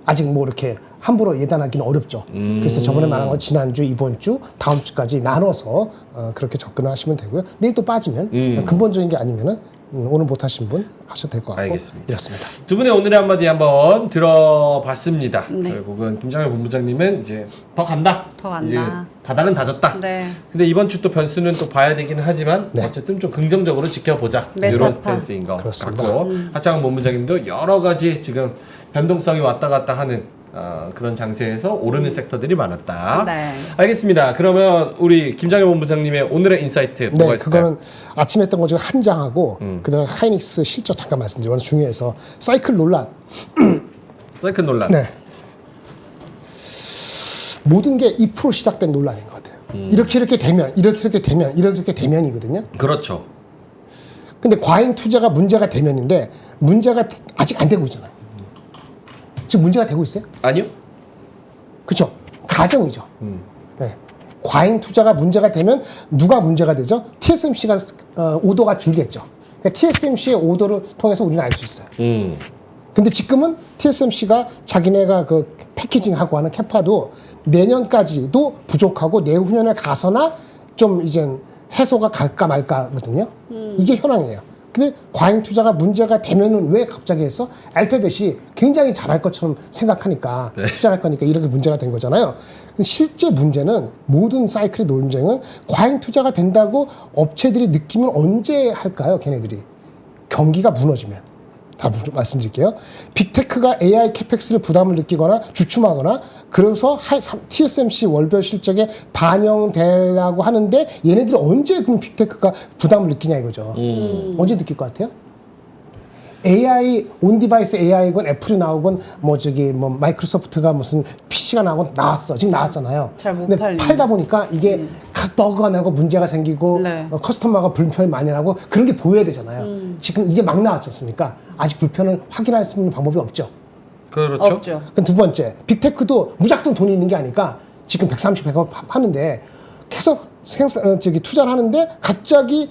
아직 뭐 이렇게 함부로 예단하기는 어렵죠. 그래서 저번에 말한 건 지난주, 이번 주, 다음 주까지 나눠서 그렇게 접근을 하시면 되고요. 내일 또 빠지면 근본적인 게 아니면은 오늘 못 하신 분 하셔도 될 것 같고 알겠습니다. 이렇습니다. 두 분의 오늘의 한마디 한번 들어봤습니다. 네. 결국은 김장현 본부장님은 이제 더 간다. 더 간다. 이제 바닥은 다졌다. 네. 근데 이번 주 또 변수는 또 봐야 되기는 하지만 네. 어쨌든 좀 긍정적으로 지켜보자. 네, 이런 그렇다. 스탠스인 것 그렇습니다. 같고 하창원 본부장님도 여러 가지 지금 변동성이 왔다 갔다 하는 그런 장세에서 오르는 섹터들이 많았다. 네. 알겠습니다. 그러면 우리 김장현 본부장님의 오늘의 인사이트 뭐가 네, 있을까요? 그거는 아침에 했던 거 중에 한 장하고 그다음에 하이닉스 실적 잠깐 말씀드리면 중요해서 사이클 논란. 사이클 논란. 네. 모든 게 2% 시작된 논란인 것 같아요. 이렇게 되면이거든요. 그렇죠. 근데 과잉 투자가 문제가 되면인데 문제가 아직 안 되고 있잖아요. 지금 문제가 되고 있어요? 아니요? 그렇죠. 가정이죠. 네. 과잉 투자가 문제가 되면 누가 문제가 되죠? TSMC가 오더가 줄겠죠. 그러니까 TSMC의 오더를 통해서 우리는 알 수 있어요. 근데 지금은 TSMC가 자기네가 그 패키징하고 하는 캐파도 내년까지도 부족하고 내후년에 가서나 좀 이젠 해소가 갈까 말까거든요. 이게 현황이에요. 근데 과잉 투자가 문제가 되면은 왜 갑자기 해서 알파벳이 굉장히 잘할 것처럼 생각하니까 투자할 거니까 이렇게 문제가 된 거잖아요. 근데 실제 문제는 모든 사이클의 논쟁은 과잉 투자가 된다고 업체들이 느낌을 언제 할까요? 걔네들이 경기가 무너지면. 다 말씀드릴게요. 빅테크가 AI 캐펙스를 부담을 느끼거나 주춤하거나 그래서 TSMC 월별 실적에 반영되려고 하는데 얘네들이 언제 그럼 빅테크가 부담을 느끼냐 이거죠. 언제 느낄 것 같아요? AI 온디바이스 AI건 애플이 나오건 뭐 마이크로소프트가 무슨 PC가 나왔어. 지금 나왔잖아요. 잘 못 근데 팔리는. 팔다 보니까 이게 버그가 나고 문제가 생기고 네. 커스터머가 불편을 많이 하고 그런 게 보여야 되잖아요. 지금 이제 막 나왔지 않습니까? 아직 불편을 확인할 수 있는 방법이 없죠. 그렇죠. 없죠. 그럼 두 번째, 빅테크도 무작정 돈이 있는 게 아니까 지금 130, 100억 하는데 계속 투자를 하는데 갑자기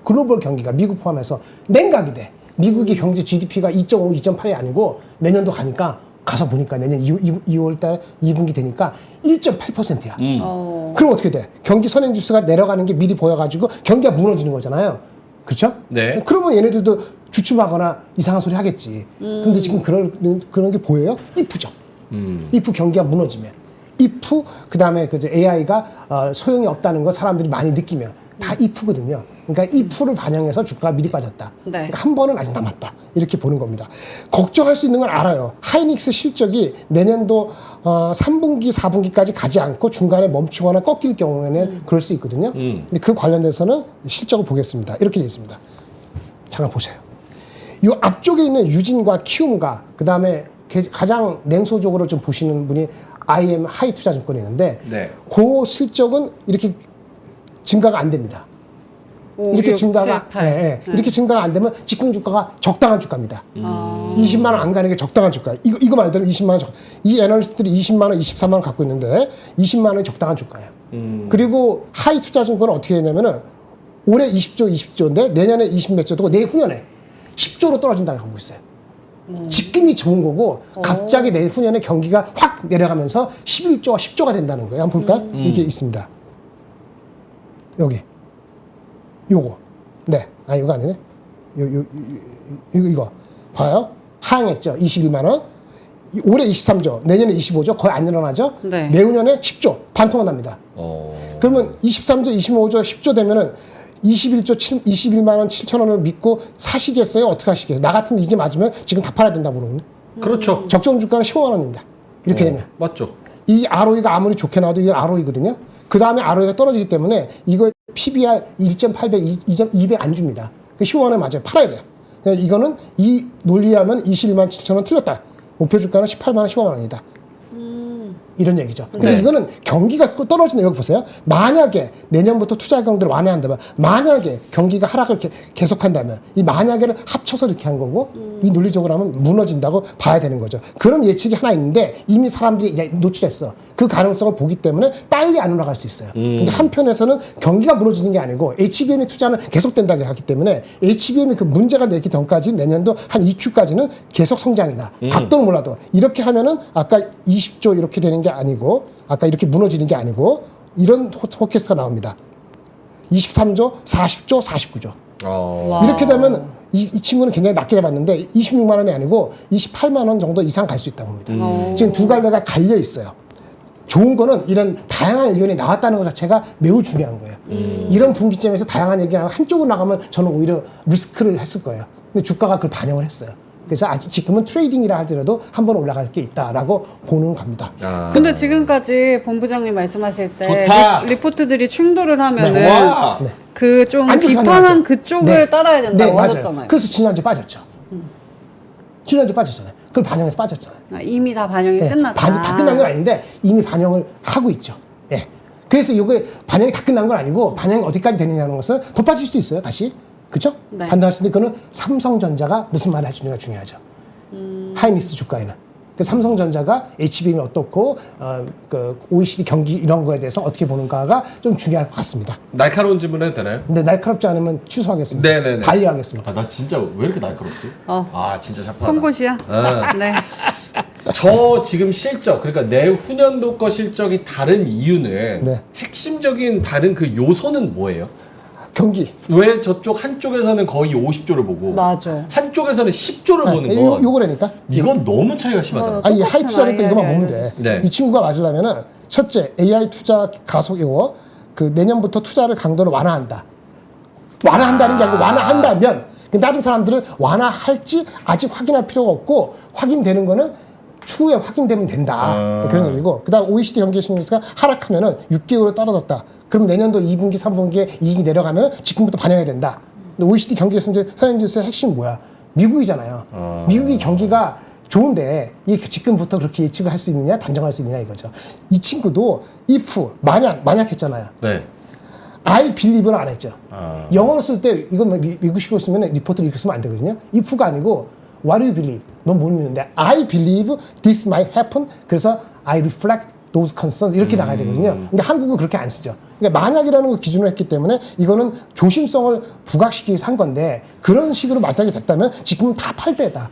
글로벌 경기가 미국 포함해서 냉각이 돼. 미국의 경제 GDP가 2.5, 2.8이 아니고 내년도 가니까 가서 보니까 내년 2월달 2분기 되니까 1.8%야. 그럼 어떻게 돼? 경기 선행지수가 내려가는 게 미리 보여가지고 경기가 무너지는 거잖아요. 그렇죠? 네. 그러면 얘네들도 주춤하거나 이상한 소리 하겠지. 근데 지금 그런 게 보여요? 이프죠. 이프 경기가 무너지면. 이프 그다음에 AI가 소용이 없다는 거 사람들이 많이 느끼면 다 이프거든요. 그러니까 이프를 반영해서 주가가 미리 빠졌다. 네. 그러니까 한 번은 아직 남았다. 이렇게 보는 겁니다. 걱정할 수 있는 건 알아요. 하이닉스 실적이 내년도 3분기, 4분기까지 가지 않고 중간에 멈추거나 꺾일 경우에는 그럴 수 있거든요. 근데 그 관련돼서는 실적을 보겠습니다. 이렇게 되어 있습니다. 잠깐 보세요. 이 앞쪽에 있는 유진과 키움과 그 다음에 가장 냉소적으로 좀 보시는 분이 IM 하이투자증권이 있는데 네. 그 실적은 이렇게 증가가 안 됩니다. 5, 이렇게 6, 증가가 7, 8. 이렇게 증가가 안 되면 직군 주가가 적당한 주가입니다. 20만 원 안 가는 게 적당한 주가. 이거 말대로 20만 원. 이 애널리스트들이 20만 원, 24만 원 갖고 있는데 20만 원이 적당한 주가예요. 그리고 하이 투자증권은 어떻게 했냐면은 올해 20조인데 내년에 20몇 조고 내후년에 10조로 떨어진다고 하고 있어요. 지금이 좋은 거고 갑자기 내후년에 경기가 확 내려가면서 11조가 10조가 된다는 거예요. 한번 볼까요? 이게 있습니다. 여기 요거 이거 아니네. 이거 봐요. 하향했죠. 21만 원. 올해 23조, 내년에 25조 거의 안 늘어나죠. 네. 내후년에 10조 반토막 납니다. 그러면 23조, 25조, 10조 되면은 21만 원 7천 원을 믿고 사시겠어요? 어떻게 하시겠어요? 나 같으면 이게 맞으면 지금 다 팔아야 된다고 그러거든요. 그렇죠. 적정 주가는 15만 원입니다. 이렇게 되면. 맞죠. 이 ROE가 아무리 좋게 나와도 이건 ROE거든요. 그 다음에 ROE가 떨어지기 때문에 이거 PBR 1.8배, 200 안 줍니다. 15만 원 맞아요. 팔아야 돼요. 그러니까 이거는 이 논리하면 21만 7천 원 틀렸다. 목표 주가는 18만 원, 15만 원이다. 이런 얘기죠. 근데 네. 이거는 경기가 떨어지는 여기 보세요. 만약에 내년부터 투자 경기를 완화한다면, 만약에 경기가 하락을 계속한다면, 이 만약에를 합쳐서 이렇게 한 거고, 이 논리적으로 하면 무너진다고 봐야 되는 거죠. 그런 예측이 하나 있는데 이미 사람들이 이제 노출했어. 그 가능성을 보기 때문에 빨리 안 올라갈 수 있어요. 근데 한편에서는 경기가 무너지는 게 아니고 HBM의 투자는 계속된다고 하기 때문에 HBM이 그 문제가 되기 전까지 내년도 한 2Q까지는 계속 성장이다. 각도는 몰라도 이렇게 하면은 아까 20조 이렇게 되는 게 아니고, 아까 이렇게 무너지는 게 아니고, 이런 포캐스트가 나옵니다. 23조, 40조, 49조. 와. 이렇게 되면 이 친구는 굉장히 낮게 잡았는데 26만 원이 아니고 28만 원 정도 이상 갈 수 있다고 봅니다. 지금 두 갈래가 갈려 있어요. 좋은 거는 이런 다양한 의견이 나왔다는 것 자체가 매우 중요한 거예요. 이런 분기점에서 다양한 얘기가 나가면 한쪽으로 나가면 저는 오히려 리스크를 했을 거예요. 근데 주가가 그걸 반영을 했어요. 그래서 아직 지금은 트레이딩이라 할지라도 한번 올라갈 게 있다라고 보는 겁니다. 근데 지금까지 본부장님 말씀하실 때 좋다. 리포트들이 충돌을 하면은 와. 네. 그 좀 안 좋게 비판한 하죠. 그쪽을 네. 따라야 된다고 맞아요. 하셨잖아요. 그래서 지난주에 빠졌죠. 지난주에 빠졌잖아요. 그걸 반영해서 빠졌잖아요. 이미 다 반영이 네, 끝났다. 다 끝난 건 아닌데 이미 반영을 하고 있죠. 예. 그래서 이게 반영이 다 끝난 건 아니고 반영이 어디까지 되느냐는 것은 더 빠질 수도 있어요. 다시. 그렇죠? 네. 판단할 수 있는데 그거는 삼성전자가 무슨 말을 해주느냐가 중요하죠. 하이닉스 주가에는. 그 삼성전자가 HBM이 어떻고 그 OECD 경기 이런 거에 대해서 어떻게 보는가가 좀 중요할 것 같습니다. 날카로운 질문 해도 되나요? 근데 날카롭지 않으면 취소하겠습니다. 네네네. 반려하겠습니다. 아, 나 진짜 왜 이렇게 날카롭지? 아, 진짜 착하다. 송곳이야? 네. 저 지금 실적, 그러니까 내후년도 거 실적이 다른 이유는 네. 핵심적인 다른 그 요소는 뭐예요? 경기. 왜 저쪽 한쪽에서는 거의 50조를 보고 맞아. 한쪽에서는 10조를 보는 건 요거라니까. 이건 너무 차이가 심하잖아. 이 똑같은 하이 투자니까 이것만 보면 돼. 네. 이 친구가 맞으려면은 첫째 AI 투자 가속이고 그 내년부터 투자를 강도를 완화한다. 완화한다는 게 아니고 완화한다면 다른 사람들은 완화할지 아직 확인할 필요가 없고 확인되는 거는 추후에 확인되면 된다. 그런 얘기고. 그다음 OECD 경기 신경수가 하락하면은 6개월로 떨어졌다. 그럼 내년도 2분기, 3분기에 이익이 내려가면은 지금부터 반영해야 된다. 근데 OECD 경기에서 이제 선행지수의 핵심이 뭐야? 미국이잖아요. 미국이 경기가 좋은데 이게 지금부터 그렇게 예측을 할 수 있느냐, 단정할 수 있느냐 이거죠. 이 친구도 if 만약 했잖아요. 네. I believe는 안 했죠. 영어로 쓸 때 이건 미국식으로 쓰면 리포트를 이렇게 쓰면 안 되거든요. if가 아니고 what do you believe? 넌 뭘 믿는데? I believe this might happen. 그래서 I reflect those concerns 이렇게 나가야 되거든요. 근데 한국은 그렇게 안 쓰죠. 그러니까 만약이라는 걸 기준으로 했기 때문에 이거는 조심성을 부각시키기 위해서 한 건데 그런 식으로 만약에 됐다면 지금은 다 팔 때다.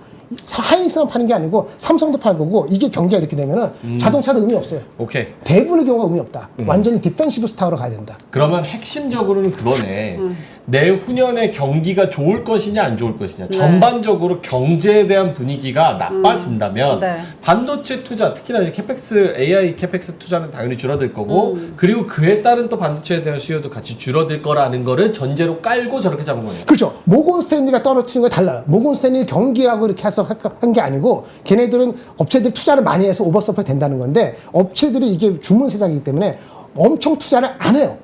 하이닉스만 파는 게 아니고 삼성도 팔 거고 이게 경기가 이렇게 되면은 자동차도 의미 없어요. 오케이. 대부분의 경우가 의미 없다. 완전히 디펜시브 스타로 가야 된다. 그러면 핵심적으로는 그거네. 내후년에 경기가 좋을 것이냐 안 좋을 것이냐. 네. 전반적으로 경제에 대한 분위기가 나빠진다면 네. 반도체 투자, 특히나 이제 캐펙스, AI 캐펙스 투자는 당연히 줄어들 거고 그리고 그에 따른 또 반도체에 대한 수요도 같이 줄어들 거라는 거를 전제로 깔고 저렇게 잡은 거네요. 그렇죠. 모건 스탠리가 떨어뜨린 거 달라요. 모건 스탠리 경기하고 이렇게 해서 한 게 아니고 걔네들은 업체들이 투자를 많이 해서 오버서플이 된다는 건데 업체들이 이게 주문 세상이기 때문에 엄청 투자를 안 해요.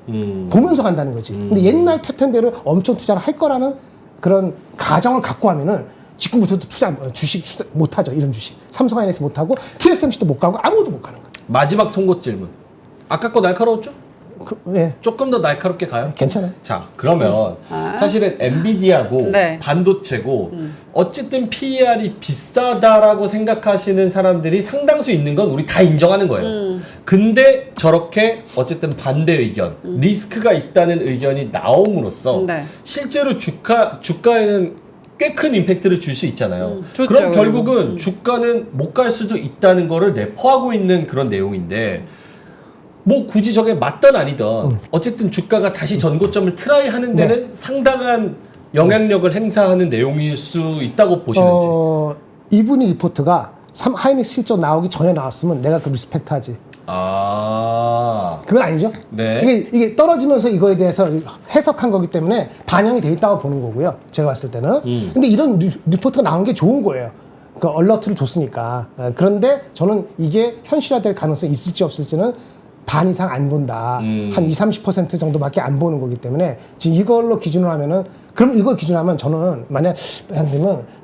보면서 간다는 거지. 근데 옛날 패턴대로 엄청 투자를 할 거라는 그런 가정을 갖고 하면은 지금부터도 주식 투자 못 하죠. 이런 주식. 삼성 하이닉스 못 하고 TSMC도 못 가고 아무것도 못 가는 거예요. 마지막 송곳 질문. 아까 거 날카로웠죠? 예. 조금 더 날카롭게 가요? 괜찮아요. 자, 그러면 사실은 엔비디아고 네. 반도체고 어쨌든 PER이 비싸다라고 생각하시는 사람들이 상당수 있는 건 우리 다 인정하는 거예요. 근데 저렇게 어쨌든 반대 의견, 리스크가 있다는 의견이 나옴으로써 네. 실제로 주가에는 꽤 큰 임팩트를 줄 수 있잖아요. 좋죠, 그럼 그리고. 결국은 주가는 못 갈 수도 있다는 거를 내포하고 있는 그런 내용인데 뭐 굳이 저게 맞든 아니든 어쨌든 주가가 다시 전고점을 트라이 하는 데는 상당한 영향력을 행사하는 내용일 수 있다고 보시는지. 이분이 리포트가 하이닉스 실적 나오기 전에 나왔으면 내가 그 리스펙트하지. 그건 아니죠. 네. 이게 떨어지면서 이거에 대해서 해석한 거기 때문에 반영이 돼 있다고 보는 거고요. 제가 봤을 때는. 근데 이런 리포트가 나온 게 좋은 거예요. 그 얼러트를 줬으니까. 그런데 저는 이게 현실화될 가능성이 있을지 없을지는 반 이상 안 본다. 한 20-30% 정도밖에 안 보는 거기 때문에 지금 이걸로 기준으로 하면은 그럼 이걸 기준으로 하면 저는 만약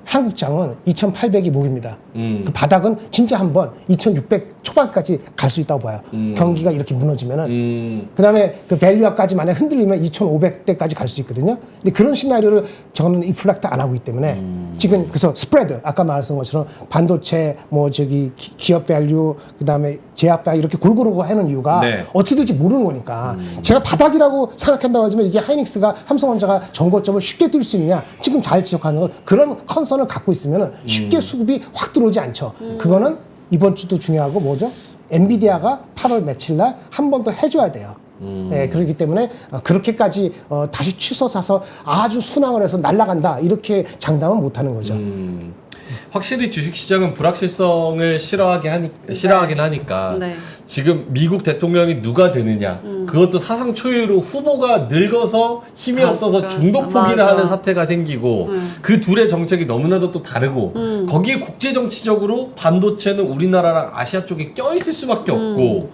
한국장은 2,800이 목입니다. 그 바닥은 진짜 한번 2,600 초반까지 갈 수 있다고 봐요. 경기가 이렇게 무너지면은 그다음에 그 밸류아까지 만약 흔들리면 2,500대까지 갈 수 있거든요. 근데 그런 시나리오를 저는 리플렉트 안 하고 있기 때문에 지금 그래서 스프레드 아까 말씀한 것처럼 반도체 뭐 저기 기업 밸류 그다음에 제약 밸류 이렇게 골고루 하는 이유가 네. 어떻게 될지 모르는 거니까 제가 바닥이라고 생각한다고 하지만 이게 하이닉스가 삼성전자가 전고점을 쉽게 뛸 수 있느냐 지금 잘 지적하는 건 그런 컨선을 갖고 있으면 쉽게 수급이 확 들어오지 않죠. 그거는 이번 주도 중요하고 뭐죠? 엔비디아가 8월 며칠 날 한 번 더 해줘야 돼요. 예, 그렇기 때문에 그렇게까지 다시 취소사서 아주 순항을 해서 날아간다 이렇게 장담은 못하는 거죠. 확실히 주식시장은 불확실성을 싫어하긴 하니까 네. 지금 미국 대통령이 누가 되느냐 그것도 사상 초유로 후보가 늙어서 힘이 없어서 그러니까. 중도 포기를 맞아. 하는 사태가 생기고 그 둘의 정책이 너무나도 또 다르고 거기에 국제 정치적으로 반도체는 우리나라랑 아시아 쪽에 껴있을 수밖에 없고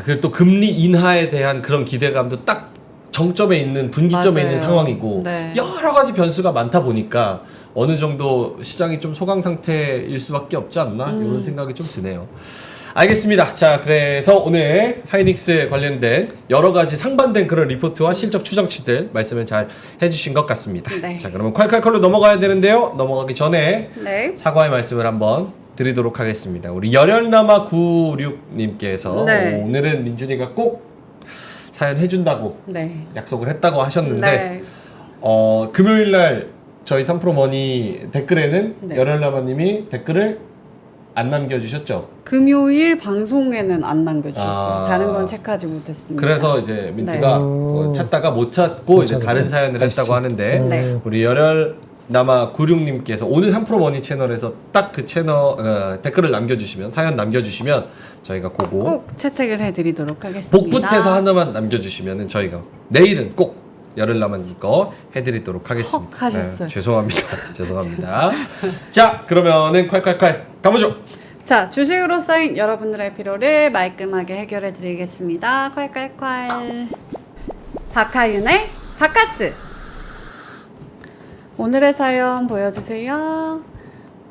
그리고 또 금리 인하에 대한 그런 기대감도 딱 정점에 있는 분기점에 맞아요. 있는 상황이고 네. 여러 가지 변수가 많다 보니까 어느 정도 시장이 좀 소강 상태일 수밖에 없지 않나 이런 생각이 좀 드네요. 알겠습니다. 자, 그래서 오늘 하이닉스 관련된 여러 가지 상반된 그런 리포트와 실적 추정치들 말씀을 잘 해주신 것 같습니다. 네. 자, 그러면 콸콸콸로 넘어가야 되는데요. 넘어가기 전에 네. 사과의 말씀을 한번 드리도록 하겠습니다. 우리 열혈남아 96님께서 네. 오늘은 민준이가 꼭 사연 해준다고 네. 약속을 했다고 하셨는데 네. 금요일날 저희 3프로머니 댓글에는 네. 열혈남아님이 댓글을 안 남겨주셨죠. 금요일 방송에는 안 남겨주셨어요. 아. 다른 건 체크하지 못했습니다. 그래서 이제 민트가 네. 뭐 찾다가 못 찾고 이제 찾았네. 다른 사연을 했다고 하는데 네. 우리 열혈남아 96님께서 오늘 3프로머니 채널에서 딱 그 채널 댓글을 남겨주시면 사연 남겨주시면 저희가 그거 꼭 채택을 해드리도록 하겠습니다. 복붙해서 하나만 남겨주시면은 저희가 내일은 꼭 열흘남은 거 해드리도록 하겠습니다. 헉 하셨어요. 죄송합니다. 죄송합니다. 자, 그러면은 콸콸콸 가보죠. 자, 주식으로 쌓인 여러분들의 피로를 말끔하게 해결해드리겠습니다. 콸콸콸. 박하윤의 바카스. 오늘의 사연 보여주세요.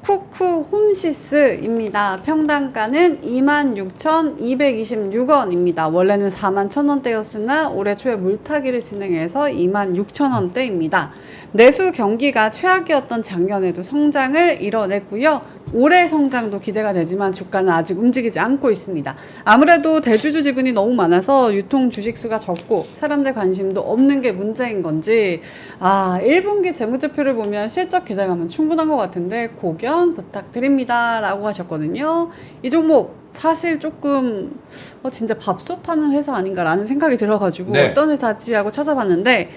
쿠쿠 홈시스입니다. 평당가는 26,226원입니다. 원래는 41,000원대였으나 올해 초에 물타기를 진행해서 26,000원대입니다. 내수 경기가 최악이었던 작년에도 성장을 이뤄냈고요. 올해 성장도 기대가 되지만 주가는 아직 움직이지 않고 있습니다. 아무래도 대주주 지분이 너무 많아서 유통 주식수가 적고 사람들 관심도 없는 게 문제인 건지 1분기 재무제표를 보면 실적 기대감은 충분한 것 같은데 고견 부탁드립니다 라고 하셨거든요. 이 종목 사실 조금 진짜 밥솥 파는 회사 아닌가라는 생각이 들어가지고 네. 어떤 회사지 하고 찾아봤는데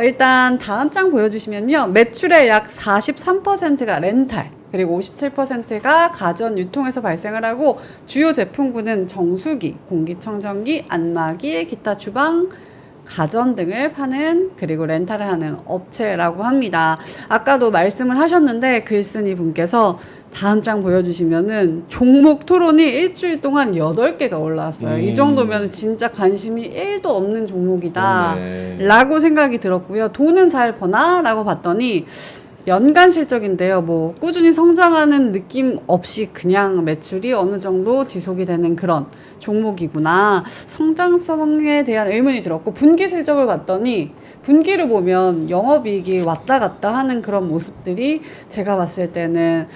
일단 다음 장 보여주시면요. 매출의 약 43%가 렌탈 그리고 57%가 가전 유통에서 발생을 하고 주요 제품군은 정수기, 공기청정기, 안마기, 기타 주방, 가전 등을 파는 그리고 렌탈을 하는 업체라고 합니다. 아까도 말씀을 하셨는데 글쓴이 분께서 다음 장 보여주시면은 종목 토론이 일주일 동안 8개가 올라왔어요. 이 정도면 진짜 관심이 1도 없는 종목이다 라고 생각이 들었고요. 돈은 잘 버나? 라고 봤더니 연간 실적인데요. 뭐 꾸준히 성장하는 느낌 없이 그냥 매출이 어느 정도 지속이 되는 그런 종목이구나. 성장성에 대한 의문이 들었고 분기 실적을 봤더니 분기를 보면 영업이익이 왔다 갔다 하는 그런 모습들이 제가 봤을 때는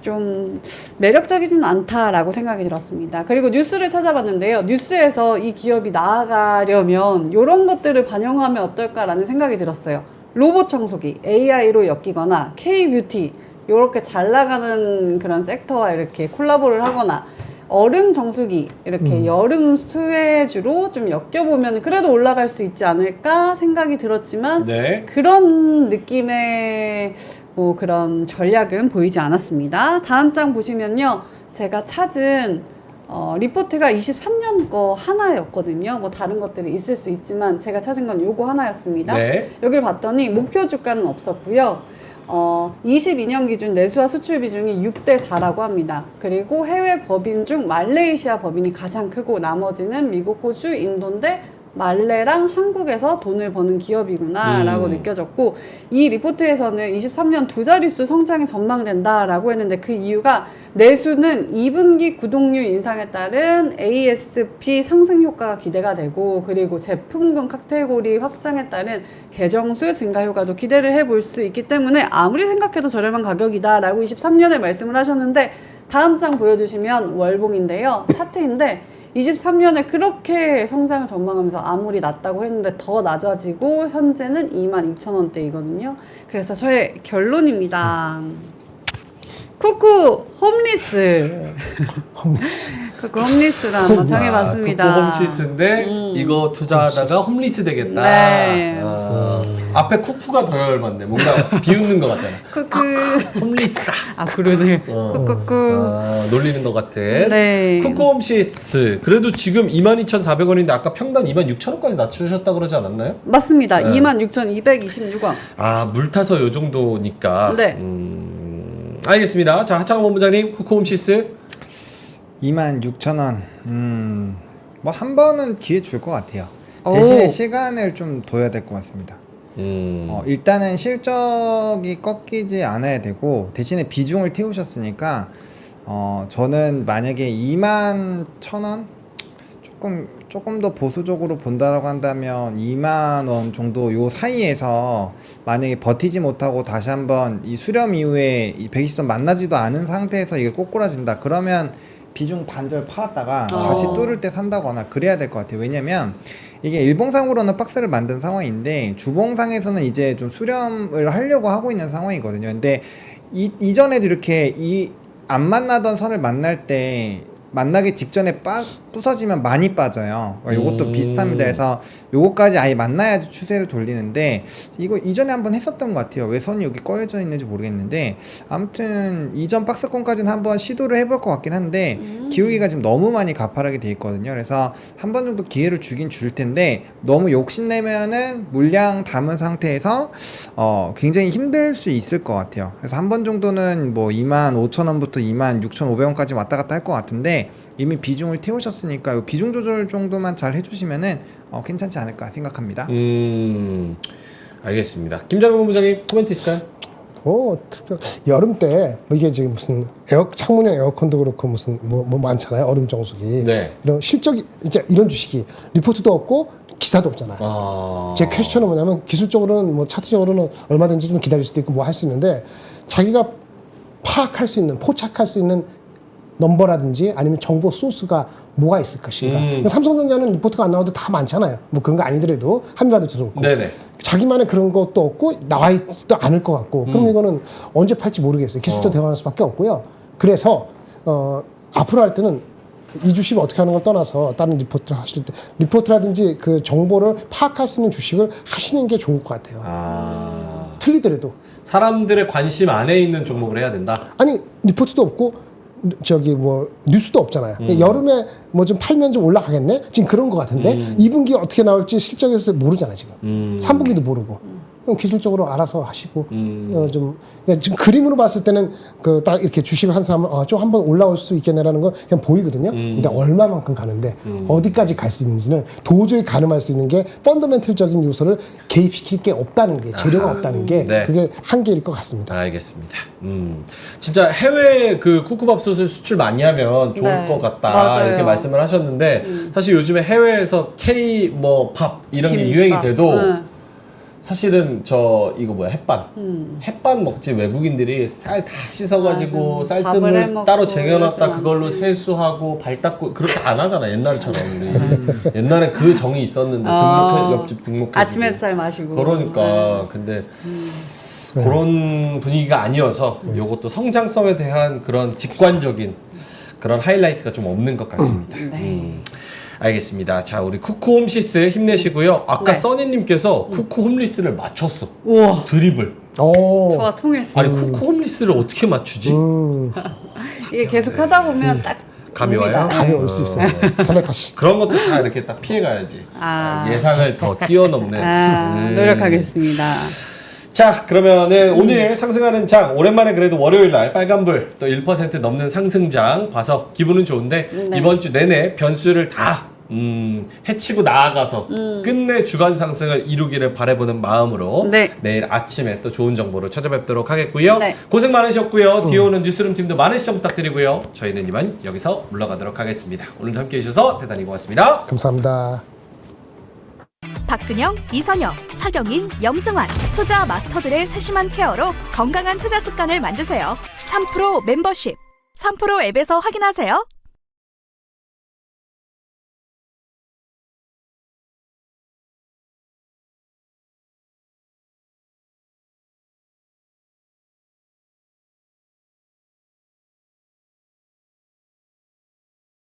좀 매력적이진 않다라고 생각이 들었습니다. 그리고 뉴스를 찾아봤는데요. 뉴스에서 이 기업이 나아가려면 이런 것들을 반영하면 어떨까라는 생각이 들었어요. 로봇 청소기, AI로 엮이거나 K-뷰티 이렇게 잘 나가는 그런 섹터와 이렇게 콜라보를 하거나 얼음 정수기 이렇게 여름 수혜주로 좀 엮여보면 그래도 올라갈 수 있지 않을까 생각이 들었지만 네. 그런 느낌의 뭐 그런 전략은 보이지 않았습니다. 다음 장 보시면요. 제가 찾은 리포트가 23년 거 하나였거든요. 뭐 다른 것들이 있을 수 있지만 제가 찾은 건 요거 하나였습니다. 네. 여길 봤더니 목표 주가는 없었고요. 22년 기준 내수와 수출 비중이 6대 4라고 합니다. 그리고 해외 법인 중 말레이시아 법인이 가장 크고 나머지는 미국, 호주, 인도인데 말레랑 한국에서 돈을 버는 기업이구나라고 느껴졌고, 이 리포트에서는 23년 두 자릿수 성장이 전망된다라고 했는데 그 이유가 내수는 2분기 구독료 인상에 따른 ASP 상승 효과가 기대가 되고, 그리고 제품군 카테고리 확장에 따른 계정수 증가 효과도 기대를 해볼 수 있기 때문에 아무리 생각해도 저렴한 가격이다라고 23년에 말씀을 하셨는데, 다음 장 보여주시면 월봉인데요. 차트인데 23년에 그렇게 성장을 전망하면서 아무리 낮다고 했는데 더 낮아지고 현재는 22,000원대이거든요. 그래서 저의 결론입니다. 쿠쿠 홈리스. 쿠쿠 홈리스로 한번 정해봤습니다. 쿠쿠 홈시스인데 이거 투자하다가 홈리스 되겠다. 네. 앞에 쿠쿠가 더 열받네. 뭔가 비웃는 것 같잖아. 쿠쿠. 홈리스다. 아 그러네. 쿠쿠쿠. 놀리는 것 같은. 네. 쿠쿠 홈시스. 그래도 지금 22,400원인데 아까 평단 26,000원까지 낮추셨다 그러지 않았나요? 맞습니다. 네. 26,226원. 아, 물 타서 요 정도니까. 네. 알겠습니다. 자, 하창원 본부장님, 쿠쿠 홈시스. 26,000원. 뭐 한 번은 기회 줄 것 같아요. 오. 대신에 시간을 좀 둬야 될 것 같습니다. 음. 일단은 실적이 꺾이지 않아야 되고, 대신에 비중을 태우셨으니까 저는 만약에 21,000원 조금 더 보수적으로 본다라고 한다면 2만 원 정도 요 사이에서 만약에 버티지 못하고 다시 한번 이 수렴 이후에 이 120선 만나지도 않은 상태에서 이게 꼬꾸라진다, 그러면 비중 반절 팔았다가 다시 뚫을 때 산다거나 그래야 될 것 같아요. 왜냐면 이게 일봉상으로는 박스를 만든 상황인데 주봉상에서는 이제 좀 수렴을 하려고 하고 있는 상황이거든요. 근데 이전에도 이렇게 안 만나던 선을 만날 때 만나기 직전에 부서지면 많이 빠져요. 요것도 비슷합니다. 그래서 요거까지 아예 만나야지 추세를 돌리는데, 이거 이전에 한번 했었던 것 같아요. 왜 선이 여기 꺼여져 있는지 모르겠는데, 아무튼 이전 박스권까지는 한번 시도를 해볼 것 같긴 한데 기울기가 지금 너무 많이 가파르게 돼 있거든요. 그래서 한 번 정도 기회를 주긴 줄 텐데, 너무 욕심내면은 물량 담은 상태에서 굉장히 힘들 수 있을 것 같아요. 그래서 한 번 정도는 뭐 25,000원부터 26,500원까지 왔다 갔다 할 것 같은데, 이미 비중을 태우셨으니까 요 비중 조절 정도만 잘 해주시면은 괜찮지 않을까 생각합니다. 알겠습니다. 김장훈 본부장님, 코멘트 있을까요? 여름 때 이게 지금 무슨 창문형 에어컨도 그렇고 무슨 뭐 많잖아요. 얼음 정수기. 네. 이런 실적이 이제 이런 주식이 리포트도 없고 기사도 없잖아요. 제 퀘스천은 뭐냐면, 기술적으로는 뭐 차트적으로는 얼마든지 좀 기다릴 수도 있고 뭐 할 수 있는데, 자기가 파악할 수 있는, 포착할 수 있는 넘버라든지 아니면 정보 소스가 뭐가 있을 것인가. 삼성전자는 리포트가 안 나와도 다 많잖아요. 뭐 그런 거 아니더라도 한미와도 들어오고. 네네. 자기만의 그런 것도 없고 나와 있지도 않을 것 같고. 그럼 이거는 언제 팔지 모르겠어요. 기술적 대응할 수밖에 없고요. 그래서 앞으로 할 때는 이 주식을 어떻게 하는 걸 떠나서 다른 리포트를 하실 때 리포트라든지 그 정보를 파악할 수 있는 주식을 하시는 게 좋을 것 같아요. 틀리더라도. 사람들의 관심 안에 있는 종목을 해야 된다. 아니, 리포트도 없고 뭐 뉴스도 없잖아요. 여름에 뭐 좀 팔면 좀 올라가겠네? 지금 그런 것 같은데 2분기 어떻게 나올지 실적에서 모르잖아요, 지금. 3분기도 모르고. 그럼 기술적으로 알아서 하시고 그러니까 지금 그림으로 봤을 때는 딱 이렇게 주식을 한 사람은 좀 한번 올라올 수 있겠네라는 건 그냥 보이거든요. 근데 얼마만큼 가는데 어디까지 갈 수 있는지는 도저히 가늠할 수 있는 게 펀더멘털적인 요소를 개입시킬 게 없다는 게, 재료가 없다는 게 네. 그게 한계일 것 같습니다. 알겠습니다. 진짜 해외 그 쿠쿠밥솥을 수출 많이 하면 좋을 네. 것 같다. 맞아요. 이렇게 말씀을 하셨는데 사실 요즘에 해외에서 K 뭐 밥 이런 게 유행이 돼도 사실은 이거 뭐야, 햇반 먹지. 외국인들이 쌀 다 씻어가지고 쌀뜨물 따로 쟁여놨다 그걸로 세수하고 발 닦고 그렇게 안 하잖아, 옛날처럼. 우리 옛날에 그 정이 있었는데 옆집 등록해 아침 햇살 마시고. 그러니까 근데 그런 분위기가 아니어서 요것도 성장성에 대한 그런 직관적인 그런 하이라이트가 좀 없는 것 같습니다. 알겠습니다. 자, 우리 쿠쿠 홈시스 힘내시고요. 아까 써니님께서 쿠쿠 홈리스를 맞췄어. 우와. 드리블. 저와 통했어. 아니, 쿠쿠 홈리스를 어떻게 맞추지? 이게 계속 하다 보면 딱 감이 와요? 감이 올 수 있어요. 텔레파시. 그런 것도 다 이렇게 딱 피해가야지. 예상을 더 뛰어넘는. 노력하겠습니다. 자, 그러면은 오늘 상승하는 장, 오랜만에 그래도 월요일 날 빨간불 또 1% 넘는 상승장 봐서 기분은 좋은데 네. 이번 주 내내 변수를 다 해치고 나아가서 끝내 주간 상승을 이루기를 바라보는 마음으로 네. 내일 아침에 또 좋은 정보로 찾아뵙도록 하겠고요. 네. 고생 많으셨고요. 뒤에 오는 뉴스룸 팀도 많은 시청 부탁드리고요. 저희는 이만 여기서 물러가도록 하겠습니다. 오늘도 함께 해주셔서 대단히 고맙습니다. 감사합니다. 박근영, 이선영, 사경인, 염승환 투자 마스터들의 세심한 케어로 건강한 투자 습관을 만드세요. 3프로 멤버십 3프로 앱에서 확인하세요.